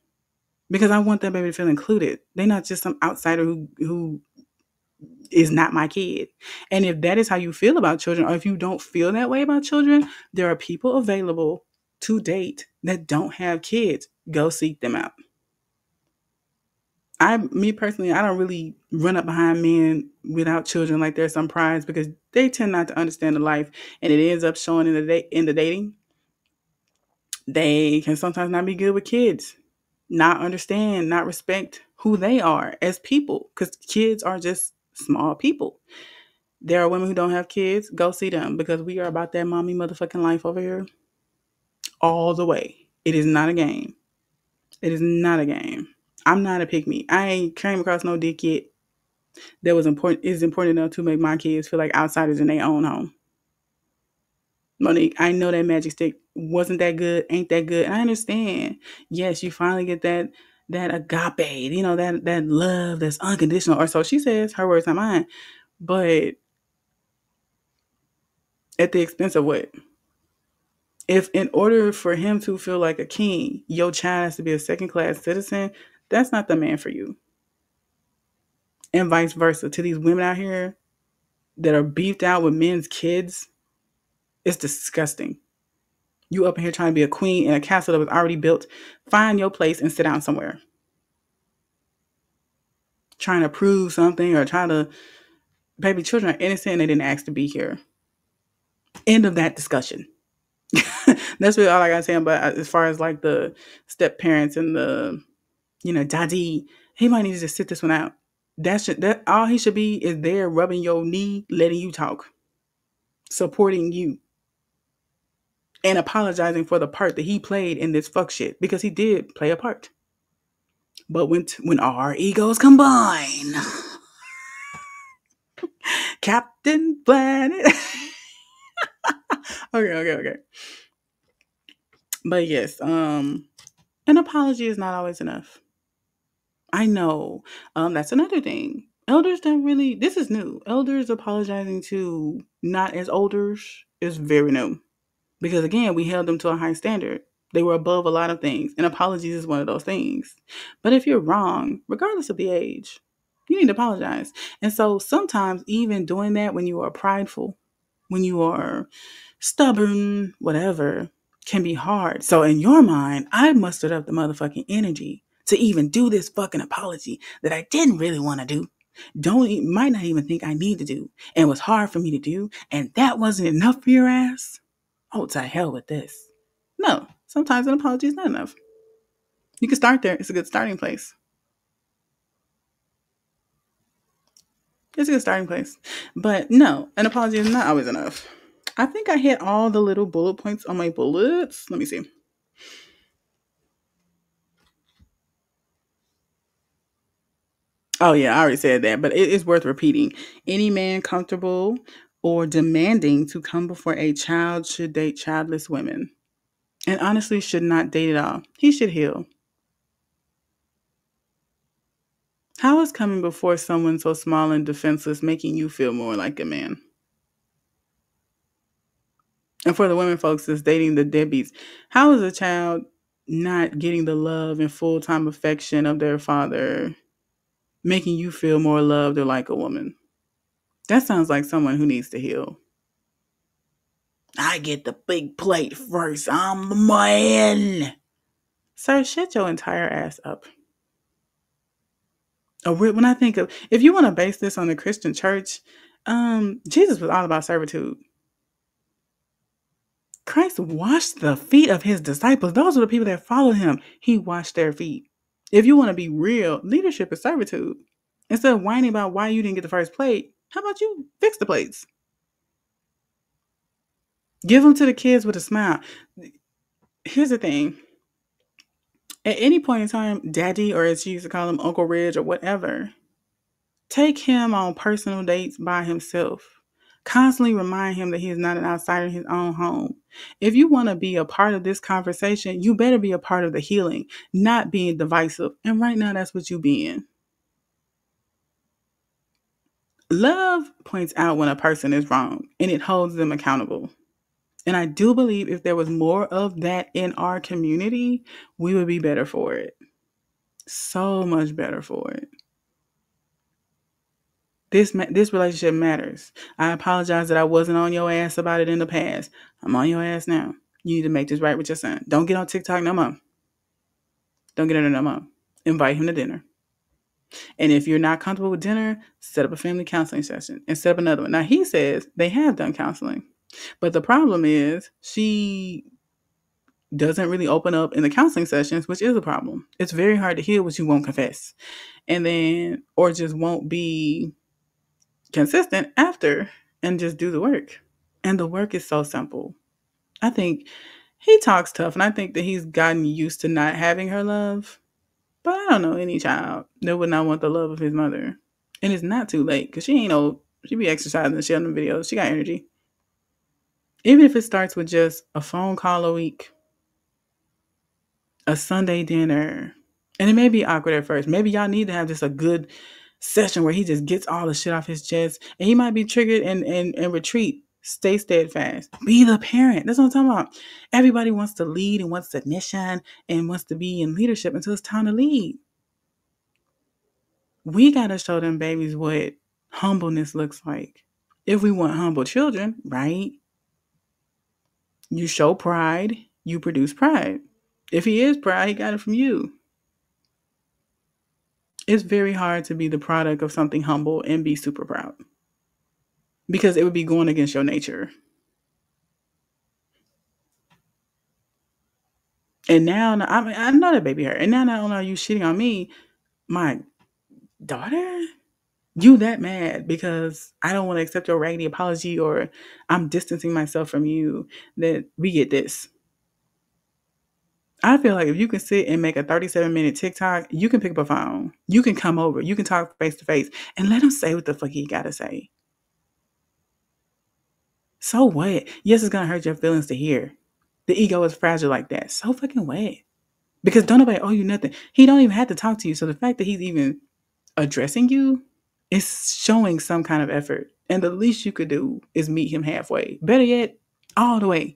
Because I want that baby to feel included. They're not just some outsider who is not my kid. And if that is how you feel about children, or if you don't feel that way about children, there are people available to date that don't have kids. Go seek them out. Me personally, I don't really run up behind men without children like there's some prize, because they tend not to understand the life, and it ends up showing in the dating. They can sometimes not be good with kids, not understand, not respect who they are as people, because kids are just small people. There are women who don't have kids. Go see them, because we are about that mommy motherfucking life over here all the way. It is not a game. It is not a game. I'm not a pick me. I ain't came across no dick yet that was important. Is important enough to make my kids feel like outsiders in their own home. Monique, I know that magic stick wasn't that good, ain't that good. And I understand. Yes, you finally get that agape, that love that's unconditional. Or so she says, her words, not mine. But at the expense of what? If in order for him to feel like a king, your child has to be a second-class citizen, that's not the man for you. And vice versa. To these women out here that are beefed out with men's kids, it's disgusting. You up in here trying to be a queen in a castle that was already built. Find your place and sit down somewhere. Trying to prove something or trying to... Baby, children are innocent and they didn't ask to be here. End of that discussion. That's really all I gotta say about, as far as like the step parents and the, daddy. He might need to just sit this one out. That all he should be is there rubbing your knee, letting you talk, supporting you, and apologizing for the part that he played in this fuck shit, because he did play a part. But when our egos combine, Captain Planet. Okay. But yes, an apology is not always enough. I know. That's another thing. Elders don't really. This is new. Elders apologizing to not as olders is very new. Because again, we held them to a high standard. They were above a lot of things, and apologies is one of those things. But if you're wrong, regardless of the age, you need to apologize. And so sometimes even doing that when you are prideful, when you are stubborn, whatever, can be hard. So in your mind, I mustered up the motherfucking energy to even do this fucking apology that I didn't really want to do. Might not even think I need to do, and was hard for me to do, and that wasn't enough for your ass. Oh, to hell with this. No, sometimes an apology is not enough. You can start there. It's a good starting place. But no, an apology is not always enough. I think I hit all the little bullet points on my bullets. Let me see. Oh, yeah, I already said that, but it is worth repeating. Any man comfortable or demanding to come before a child should date childless women. And honestly, should not date at all. He should heal. How is coming before someone so small and defenseless making you feel more like a man? And for the women folks that's dating the deadbeats, how is a child not getting the love and full-time affection of their father making you feel more loved or like a woman? That sounds like someone who needs to heal. I get the big plate first. I'm the man. Sir, shut your entire ass up. When I think of, if you want to base this on the Christian church, Jesus was all about servitude. Christ washed the feet of his disciples. Those are the people that followed him. He washed their feet. If you want to be real, leadership is servitude. Instead of whining about why you didn't get the first plate, how about you fix the plates? Give them to the kids with a smile. Here's the thing. At any point in time, Daddy, or as she used to call him, Uncle Reg or whatever, take him on personal dates by himself. Constantly remind him that he is not an outsider in his own home. If you want to be a part of this conversation, you better be a part of the healing, not being divisive. And right now, that's what you being. Love points out when a person is wrong and it holds them accountable. And I do believe if there was more of that in our community, we would be better for it. So much better for it. This relationship matters. I apologize that I wasn't on your ass about it in the past. I'm on your ass now. You need to make this right with your son. Don't get on TikTok no more. Don't get on there no more. Invite him to dinner. And if you're not comfortable with dinner, set up a family counseling session and set up another one. Now, he says they have done counseling. But the problem is she doesn't really open up in the counseling sessions, which is a problem. It's very hard to heal what you won't confess. And then, or just won't be consistent after and just do the work. And the work is so simple. I think he talks tough, and I think that he's gotten used to not having her love. But I don't know any child that would not want the love of his mother. And it's not too late, because she ain't old. She be exercising and shit on the videos. She got energy. Even if it starts with just a phone call a week, a Sunday dinner, and it may be awkward at first. Maybe y'all need to have just a good session where he just gets all the shit off his chest, and he might be triggered and retreat. Stay steadfast. Be the parent. That's what I'm talking about. Everybody wants to lead and wants submission and wants to be in leadership until it's time to lead. We got to show them babies what humbleness looks like. If we want humble children, right? You show pride, you produce pride. If he is proud, he got it from you. It's very hard to be the product of something humble and be super proud, because it would be going against your nature. And now, I know that baby hurt. And now not only are you shitting on me, my daughter, you that mad because I don't want to accept your raggedy apology, or I'm distancing myself from you, that we get this. I feel like if you can sit and make a 37-minute TikTok, you can pick up a phone. You can come over. You can talk face to face and let him say what the fuck he got to say. So what? Yes, it's going to hurt your feelings to hear. The ego is fragile like that. So fucking what? Because don't nobody owe you nothing. He don't even have to talk to you. So the fact that he's even addressing you is showing some kind of effort. And the least you could do is meet him halfway. Better yet, all the way.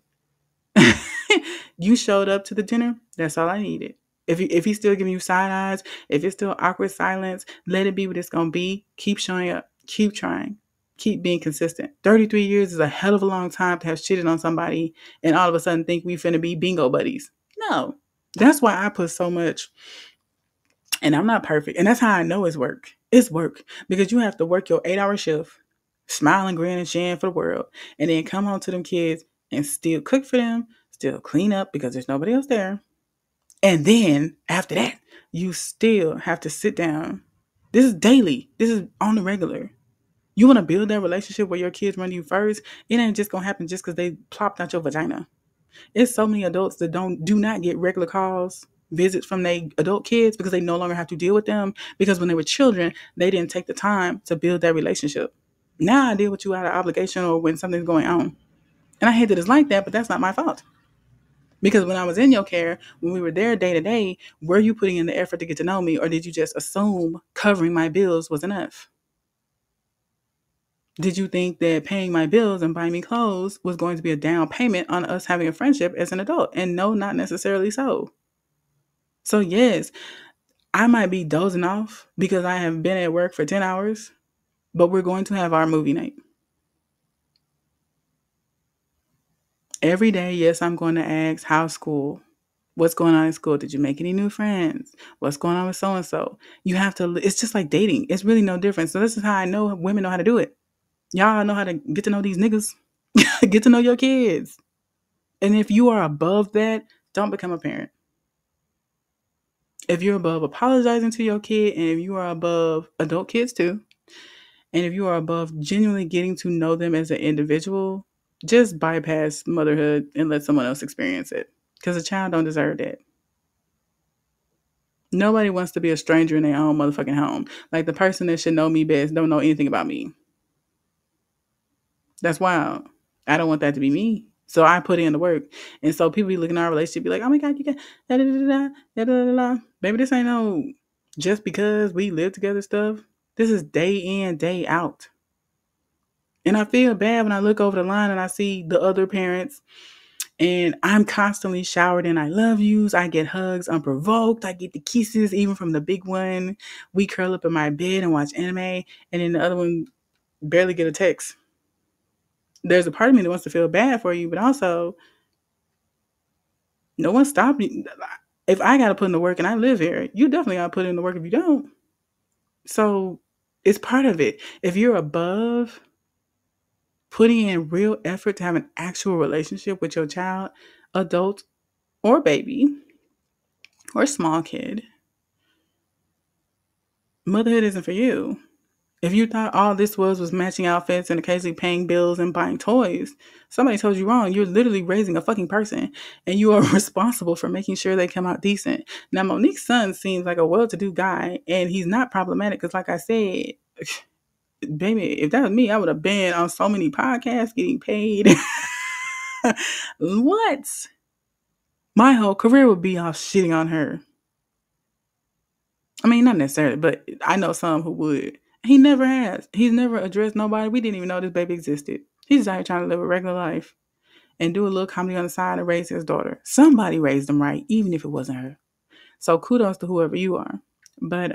You showed up to the dinner. That's all I needed. If he's still giving you side eyes, if it's still awkward silence, let it be what it's going to be. Keep showing up. Keep trying. Keep being consistent. 33 years is a hell of a long time to have shitted on somebody and all of a sudden think we finna be bingo buddies. No. That's why I put so much, and I'm not perfect. And that's how I know it's work. It's work. Because you have to work your 8-hour shift, smile and grin and share for the world, and then come home to them kids and still cook for them, still clean up because there's nobody else there. And then after that, you still have to sit down. This is daily. This is on the regular. You want to build that relationship where your kids run to you first. It ain't just going to happen just because they plopped out your vagina. It's so many adults that do not get regular calls, visits from their adult kids because they no longer have to deal with them, because when they were children, they didn't take the time to build that relationship. Now I deal with you out of obligation or when something's going on. And I hate that it's like that, but that's not my fault. Because when I was in your care, when we were there day to day, were you putting in the effort to get to know me, or did you just assume covering my bills was enough? Did you think that paying my bills and buying me clothes was going to be a down payment on us having a friendship as an adult? And no, not necessarily so. So yes, I might be dozing off because I have been at work for 10 hours, but we're going to have our movie night. Every day, yes, I'm going to ask, how's school? What's going on in school? Did you make any new friends? What's going on with so-and-so? You have to, it's just like dating. It's really no different. So this is how I know women know how to do it. Y'all know how to get to know these niggas. Get to know your kids. And if you are above that, don't become a parent. If you're above apologizing to your kid, and if you are above adult kids too, and if you are above genuinely getting to know them as an individual, just bypass motherhood and let someone else experience it. Because a child don't deserve that. Nobody wants to be a stranger in their own motherfucking home. Like the person that should know me best don't know anything about me. That's wild. I don't want that to be me. So I put in the work. And so people be looking at our relationship, be like, oh my God, you got da da da da da da da da. Baby, this ain't no just because we live together stuff. This is day in, day out. And I feel bad when I look over the line and I see the other parents and I'm constantly showered in I love yous. I get hugs unprovoked. I get the kisses even from the big one. We curl up in my bed and watch anime. And then the other one barely get a text. There's a part of me that wants to feel bad for you, but also no one stopped me. If I got to put in the work and I live here, you definitely got to put in the work if you don't. So it's part of it. If you're above putting in real effort to have an actual relationship with your child, adult or baby or small kid, motherhood isn't for you. If you thought all this was matching outfits and occasionally paying bills and buying toys, somebody told you wrong. You're literally raising a fucking person and you are responsible for making sure they come out decent. Now, Monique's son seems like a well-to-do guy and he's not problematic because like I said, baby, if that was me, I would have been on so many podcasts getting paid. What? My whole career would be off shitting on her. I mean, not necessarily, but I know some who would. He never has. He's never addressed nobody. We didn't even know this baby existed. He's just out here trying to live a regular life and do a little comedy on the side and raise his daughter. Somebody raised him right, even if it wasn't her. So kudos to whoever you are. But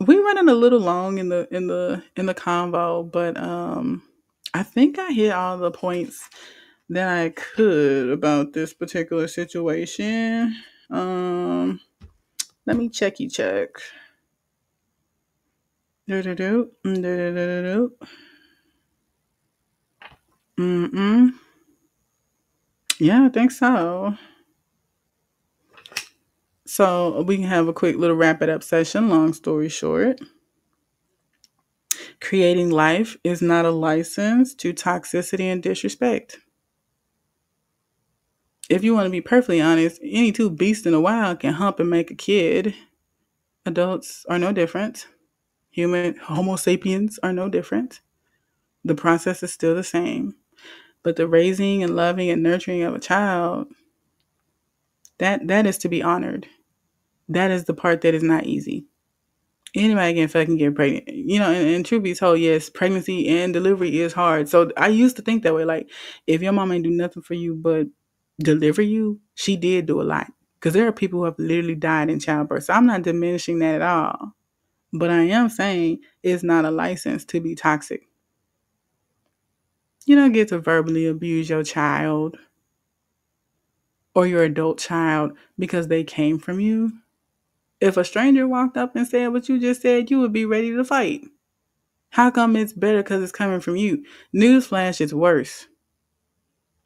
we're running a little long in the convo, but I think I hit all the points that I could about this particular situation. Let me check. Mm-mm. Yeah, I think so. So we can have a quick little wrap it up session. Long story short, creating life is not a license to toxicity and disrespect. If you want to be perfectly honest, any two beasts in the wild can hump and make a kid. Adults are no different. Human Homo sapiens are no different. The process is still the same. But the raising and loving and nurturing of a child, that is to be honored. That is the part that is not easy. Anybody can fucking get pregnant. And truth be told, yes, pregnancy and delivery is hard. So I used to think that way. Like, if your mama ain't do nothing for you but deliver you, she did do a lot. Because there are people who have literally died in childbirth. So I'm not diminishing that at all. But I am saying it's not a license to be toxic. You don't get to verbally abuse your child or your adult child because they came from you. If a stranger walked up and said what you just said, you would be ready to fight. How come it's better because it's coming from you? Newsflash, it's worse.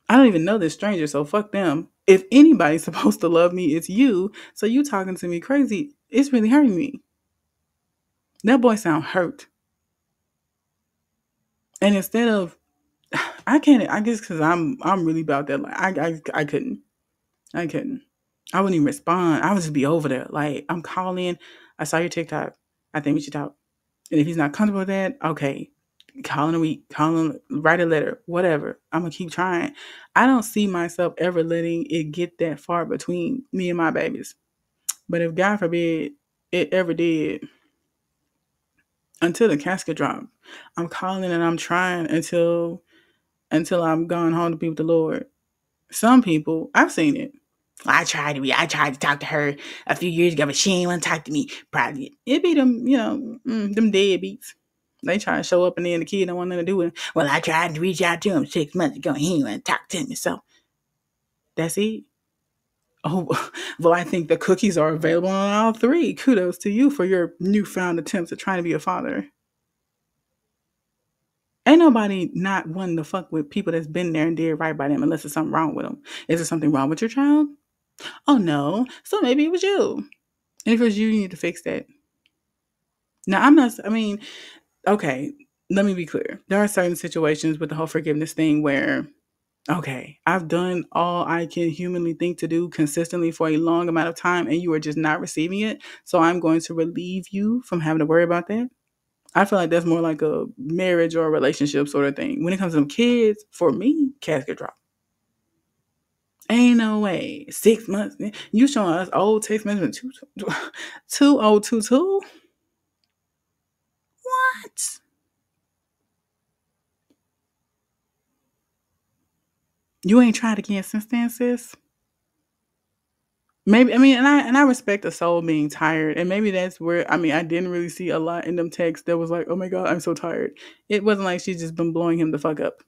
I don't even know this stranger, so fuck them. If anybody's supposed to love me, it's you. So you talking to me crazy, it's really hurting me. That boy sound hurt. And instead of, I can't, I guess because I'm really about that. Like, I couldn't. I wouldn't even respond. I would just be over there. Like, I'm calling. I saw your TikTok. I think we should talk. And if he's not comfortable with that, okay, call in a week, write a letter, whatever. I'm going to keep trying. I don't see myself ever letting it get that far between me and my babies. But if God forbid it ever did, until the casket dropped, I'm calling and I'm trying until I'm gone home to be with the Lord. Some people, I've seen it. I tried to talk to her a few years ago, but she ain't want to talk to me. Probably it be them, them deadbeats. They try to show up and then the kid don't want nothing to do with him. Well, I tried to reach out to him 6 months ago and he didn't want to talk to me. So that's it. Oh, well, I think the cookies are available on all three. Kudos to you for your newfound attempts at trying to be a father. Ain't nobody not wanting to fuck with people that's been there and did right by them unless there's something wrong with them. Is there something wrong with your child? Oh no. So maybe it was you. And if it was you, you need to fix that. Now I'm not I mean, okay, let me be clear. There are certain situations with the whole forgiveness thing where, okay, I've done all I can humanly think to do consistently for a long amount of time and you are just not receiving it. So I'm going to relieve you from having to worry about that. I feel like that's more like a marriage or a relationship sort of thing. When it comes to them kids, for me, casket drop. Ain't no way. 6 months. You showing us old text messages 2022? What? You ain't tried again since then, sis? Maybe I mean, and I respect the soul being tired, and maybe that's where I mean I didn't really see a lot in them texts that was like, oh my god, I'm so tired. It wasn't like she's just been blowing him the fuck up.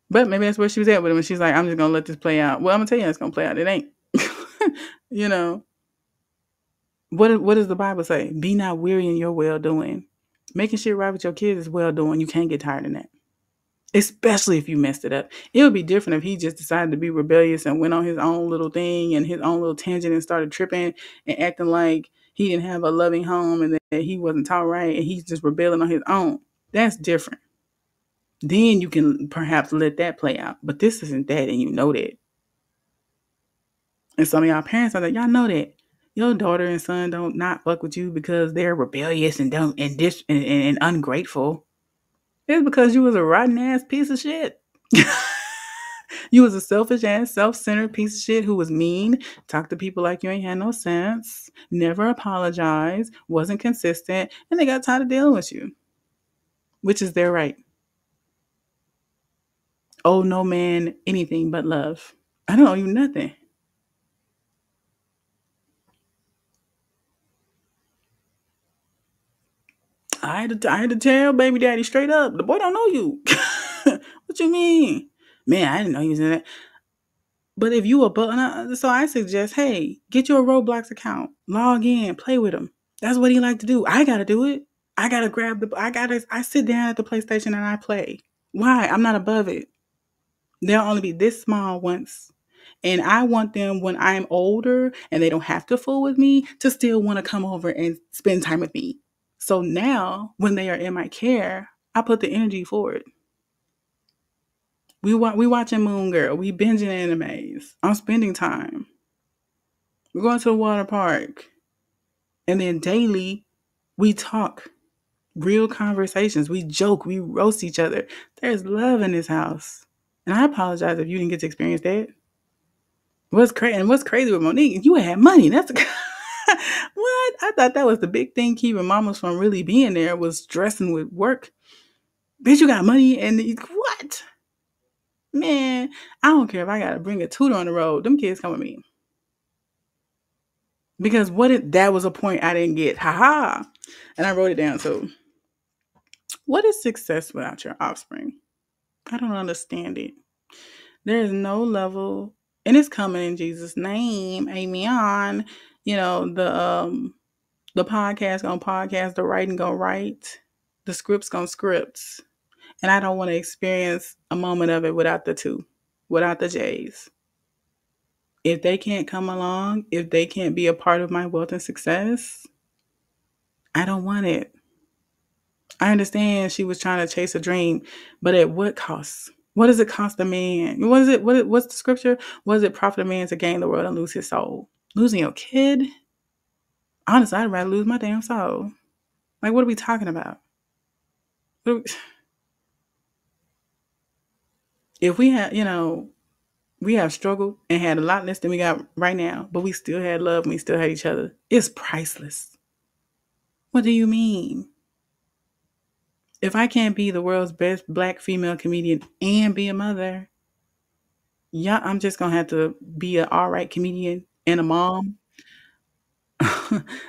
But maybe that's where she was at with him, and she's like, I'm just gonna let this play out. Well, I'm gonna tell you how it's gonna play out. It ain't. you know what does the Bible say? Be not weary in your well doing. Making shit right with your kids is well doing. You can't get tired of that. Especially if you messed it up. It would be different if he just decided to be rebellious and went on his own little thing and his own little tangent and started tripping and acting like he didn't have a loving home and that he wasn't taught right and he's just rebelling on his own. That's different. Then you can perhaps let that play out. But this isn't that, and you know that. And some of y'all parents are like, y'all know that. Your daughter and son don't not fuck with you because they're rebellious and don't and ungrateful. It's because you was a rotten ass piece of shit. You was a selfish ass, self-centered piece of shit who was mean, talked to people like you ain't had no sense, never apologized, wasn't consistent, and they got tired of dealing with you. Which is their right. Oh no man anything but love. I don't owe you nothing. I had to tell baby daddy straight up, the boy don't know you. What you mean? Man, I didn't know he was in that. But if you a button, so I suggest, hey, get your Roblox account, log in, play with him. That's what he like to do. I gotta do it. I sit down at the PlayStation and I play. Why? I'm not above it. They'll only be this small once. And I want them when I'm older and they don't have to fool with me to still want to come over and spend time with me. So now when they are in my care, I put the energy forward. We watching Moon Girl. We binging animes. I'm spending time. We're going to the water park. And then daily, we talk. Real conversations. We joke. We roast each other. There's love in this house. And I apologize if you didn't get to experience that. What's crazy with Monique? You had money. That's what? I thought that was the big thing keeping mamas from really being there was stressing with work. Bitch, you got money and what? Man, I don't care if I gotta bring a tutor on the road. Them kids come with me. Because that was a point I didn't get. Ha. And I wrote it down. So what is success without your offspring? I don't understand it. There is no level, and it's coming in Jesus' name. Amen. The podcast gonna podcast, the writing gonna write, the script's gonna script. And I don't want to experience a moment of it without the two, without the J's. If they can't come along, if they can't be a part of my wealth and success, I don't want it. I understand she was trying to chase a dream, but at what cost? What does it cost a man? What's the scripture? What does it profit a man to gain the world and lose his soul? Losing your kid? Honestly, I'd rather lose my damn soul. Like, what are we talking about? If we had, we have struggled and had a lot less than we got right now, but we still had love and we still had each other. It's priceless. What do you mean? If I can't be the world's best Black female comedian and be a mother, yeah, I'm just going to have to be an all right comedian and a mom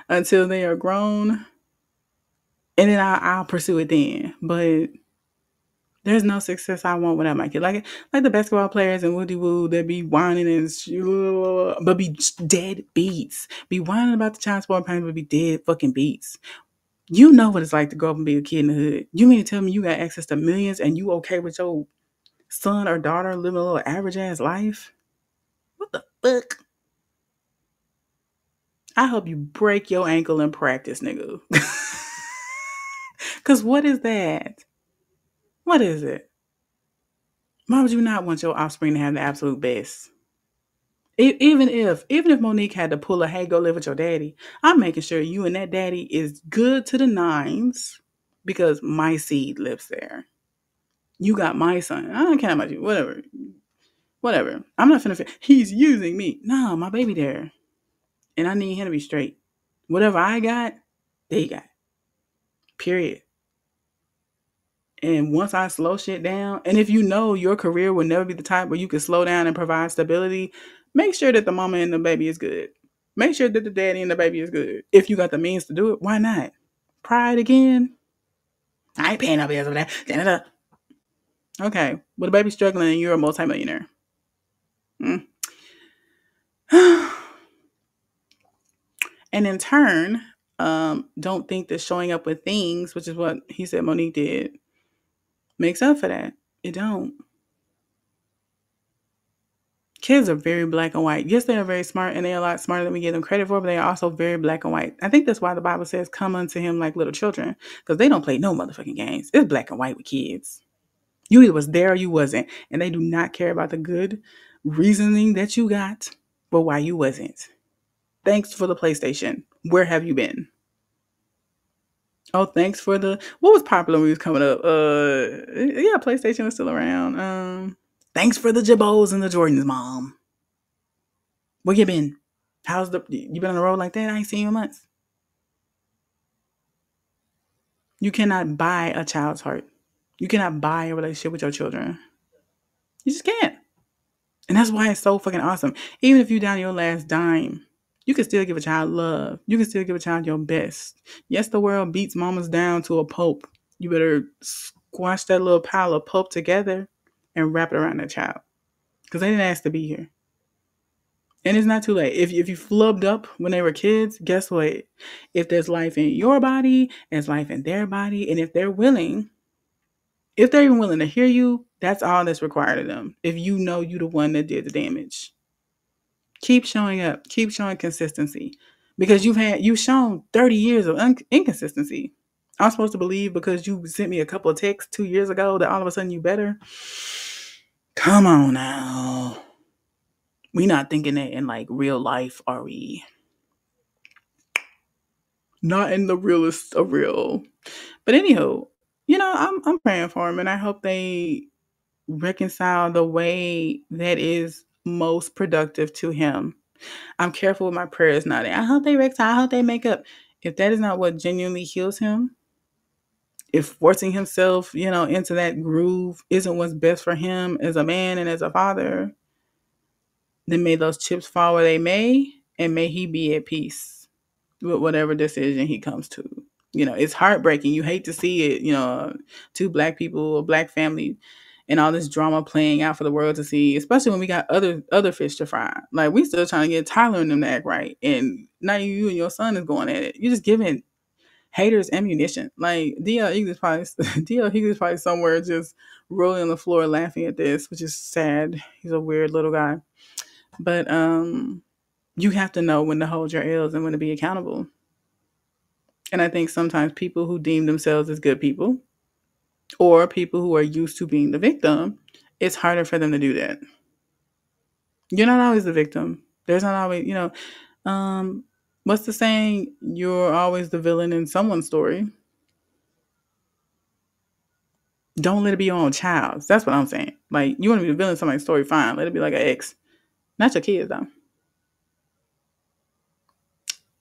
until they are grown. And then I'll pursue it then. But there's no success I want without my kid. Like the basketball players in Woody Woo that be whining but be dead beats. Be whining about the child support payment, but be dead fucking beats. You know what it's like to grow up and be a kid in the hood. You mean to tell me you got access to millions and you okay with your son or daughter living a little average ass life? What the fuck? I hope you break your ankle in practice, nigga. Because what is that? What is it? Why would you not want your offspring to have the absolute best? Even if Monique had to pull a hey, go live with your daddy, I'm making sure you and that daddy is good to the nines because my seed lives there. You got my son. I don't care about you. Whatever. Whatever. I'm not finna. He's using me. No, my baby there, and I need him to be straight. Whatever I got, they got. Period. And once I slow shit down, and if you know your career will never be the type where you can slow down and provide stability, make sure that the mama and the baby is good. Make sure that the daddy and the baby is good. If you got the means to do it, why not? Pride again? I ain't paying no bills over that. Da-da-da. Okay. Well, the baby's struggling and you're a multimillionaire. Mm. And in turn, don't think that showing up with things, which is what he said Monique did, makes up for that. It don't. Kids are very black and white. Yes, they are very smart, and they're a lot smarter than we give them credit for, but they are also very black and white. I think that's why the Bible says, come unto him like little children, because they don't play no motherfucking games. It's black and white with kids. You either was there or you wasn't, and they do not care about the good reasoning that you got, but why you wasn't. Thanks for the PlayStation. Where have you been? Oh, thanks for the what was popular when we was coming up? Yeah, PlayStation was still around. Thanks for the Jabos and the Jordans, mom. Where you been? You been on the road like that? I ain't seen you in months. You cannot buy a child's heart. You cannot buy a relationship with your children. You just can't. And that's why it's so fucking awesome. Even if you down your last dime, you can still give a child love. You can still give a child your best. Yes, the world beats mamas down to a pulp. You better squash that little pile of pulp together and wrap it around that child. Because they didn't ask to be here. And it's not too late. If you flubbed up when they were kids, guess what? If there's life in your body, there's life in their body. And if they're even willing to hear you, that's all that's required of them. If you know you the one that did the damage. Keep showing up. Keep showing consistency. Because you've shown 30 years of inconsistency. I'm supposed to believe because you sent me a couple of texts 2 years ago that all of a sudden you better? Come on now. We not thinking that in like real life, are we? Not in the realest of real. But anywho, I'm praying for him and I hope they reconcile the way that is most productive to him. I'm careful with my prayers now. I hope they reconcile. I hope they make up. If that is not what genuinely heals him, if forcing himself, into that groove isn't what's best for him as a man and as a father, then may those chips fall where they may, and may he be at peace with whatever decision he comes to. It's heartbreaking. You hate to see it, two black people, a black family, and all this drama playing out for the world to see, especially when we got other fish to fry. Like, we still trying to get Tyler and them to act right. And now you and your son is going at it. You're just giving haters ammunition. Like, D.L. Hughley's probably somewhere just rolling on the floor laughing at this, which is sad. He's a weird little guy. But you have to know when to hold your L's and when to be accountable. And I think sometimes people who deem themselves as good people or people who are used to being the victim, it's harder for them to do that. You're not always the victim. There's not always, what's the saying? You're always the villain in someone's story. Don't let it be your own child. That's what I'm saying. Like, you want to be the villain in somebody's story, fine. Let it be like an ex. Not your kids, though.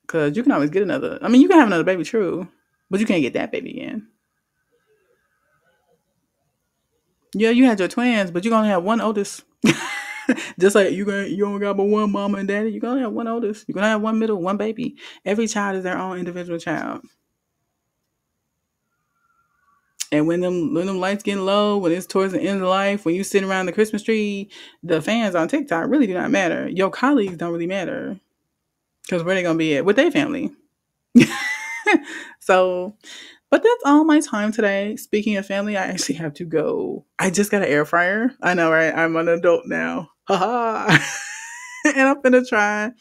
Because you can always get another. I mean, you can have another baby, true. But you can't get that baby again. Yeah, you had your twins, but you're going to have one oldest. Just like you only got but one mama and daddy, you're going to have one oldest. You're going to have one middle, one baby. Every child is their own individual child. And when them lights getting low, when it's towards the end of life, when you sitting around the Christmas tree, the fans on TikTok really do not matter. Your colleagues don't really matter. Because where they going to be at? With their family. So, but that's all my time today. Speaking of family, I actually have to go. I just got an air fryer. I know, right? I'm an adult now. Haha. And I'm gonna try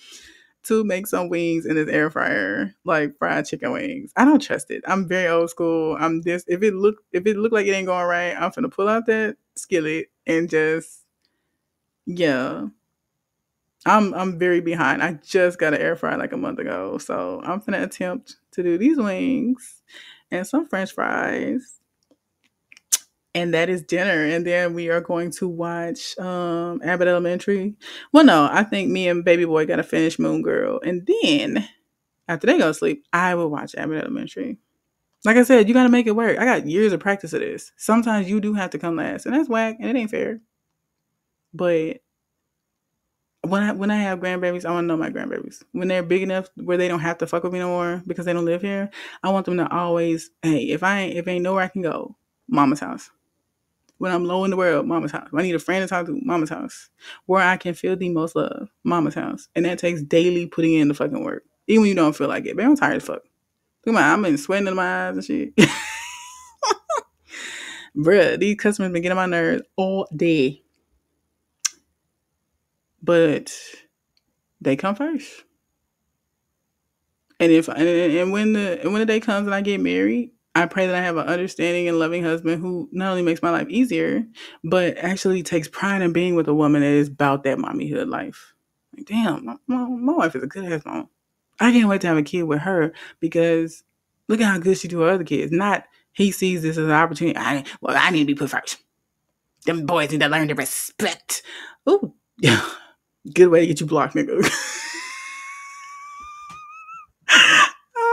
to make some wings in this air fryer, like fried chicken wings. I don't trust it. I'm very old school. I'm this. If it look like it ain't going right, I'm finna pull out that skillet and just yeah. I'm very behind. I just got an air fryer like a month ago, so I'm gonna attempt to do these wings and some French fries, and that is dinner. And then we are going to watch Abbott Elementary. Well, no, I think me and baby boy gotta finish Moon Girl, and then after they go to sleep, I will watch Abbott Elementary. Like I said, you gotta make it work. I got years of practice of this. Sometimes you do have to come last, and that's whack, and it ain't fair. But when I have grandbabies, I want to know my grandbabies. When they're big enough where they don't have to fuck with me no more because they don't live here, I want them to always, hey, if ain't nowhere I can go, mama's house. When I'm low in the world, mama's house. When I need a friend to talk to, mama's house. Where I can feel the most love, mama's house. And that takes daily putting in the fucking work. Even when you don't feel like it. Baby, I'm tired as fuck. Come on, I'm been sweating in my eyes and shit. Bruh, these customers been getting on my nerves all day. But they come first. And when the day comes and I get married, I pray that I have an understanding and loving husband who not only makes my life easier, but actually takes pride in being with a woman that is about that mommyhood life. Like, damn, my wife is a good ass mom. I can't wait to have a kid with her because look at how good she do her other kids. Not he sees this as an opportunity. I need to be put first. Them boys need to learn to respect. Ooh, yeah, good way to get you blocked, nigga.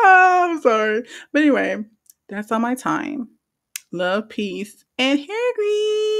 I'm sorry. But anyway, that's all my time. Love, peace, and hair grease.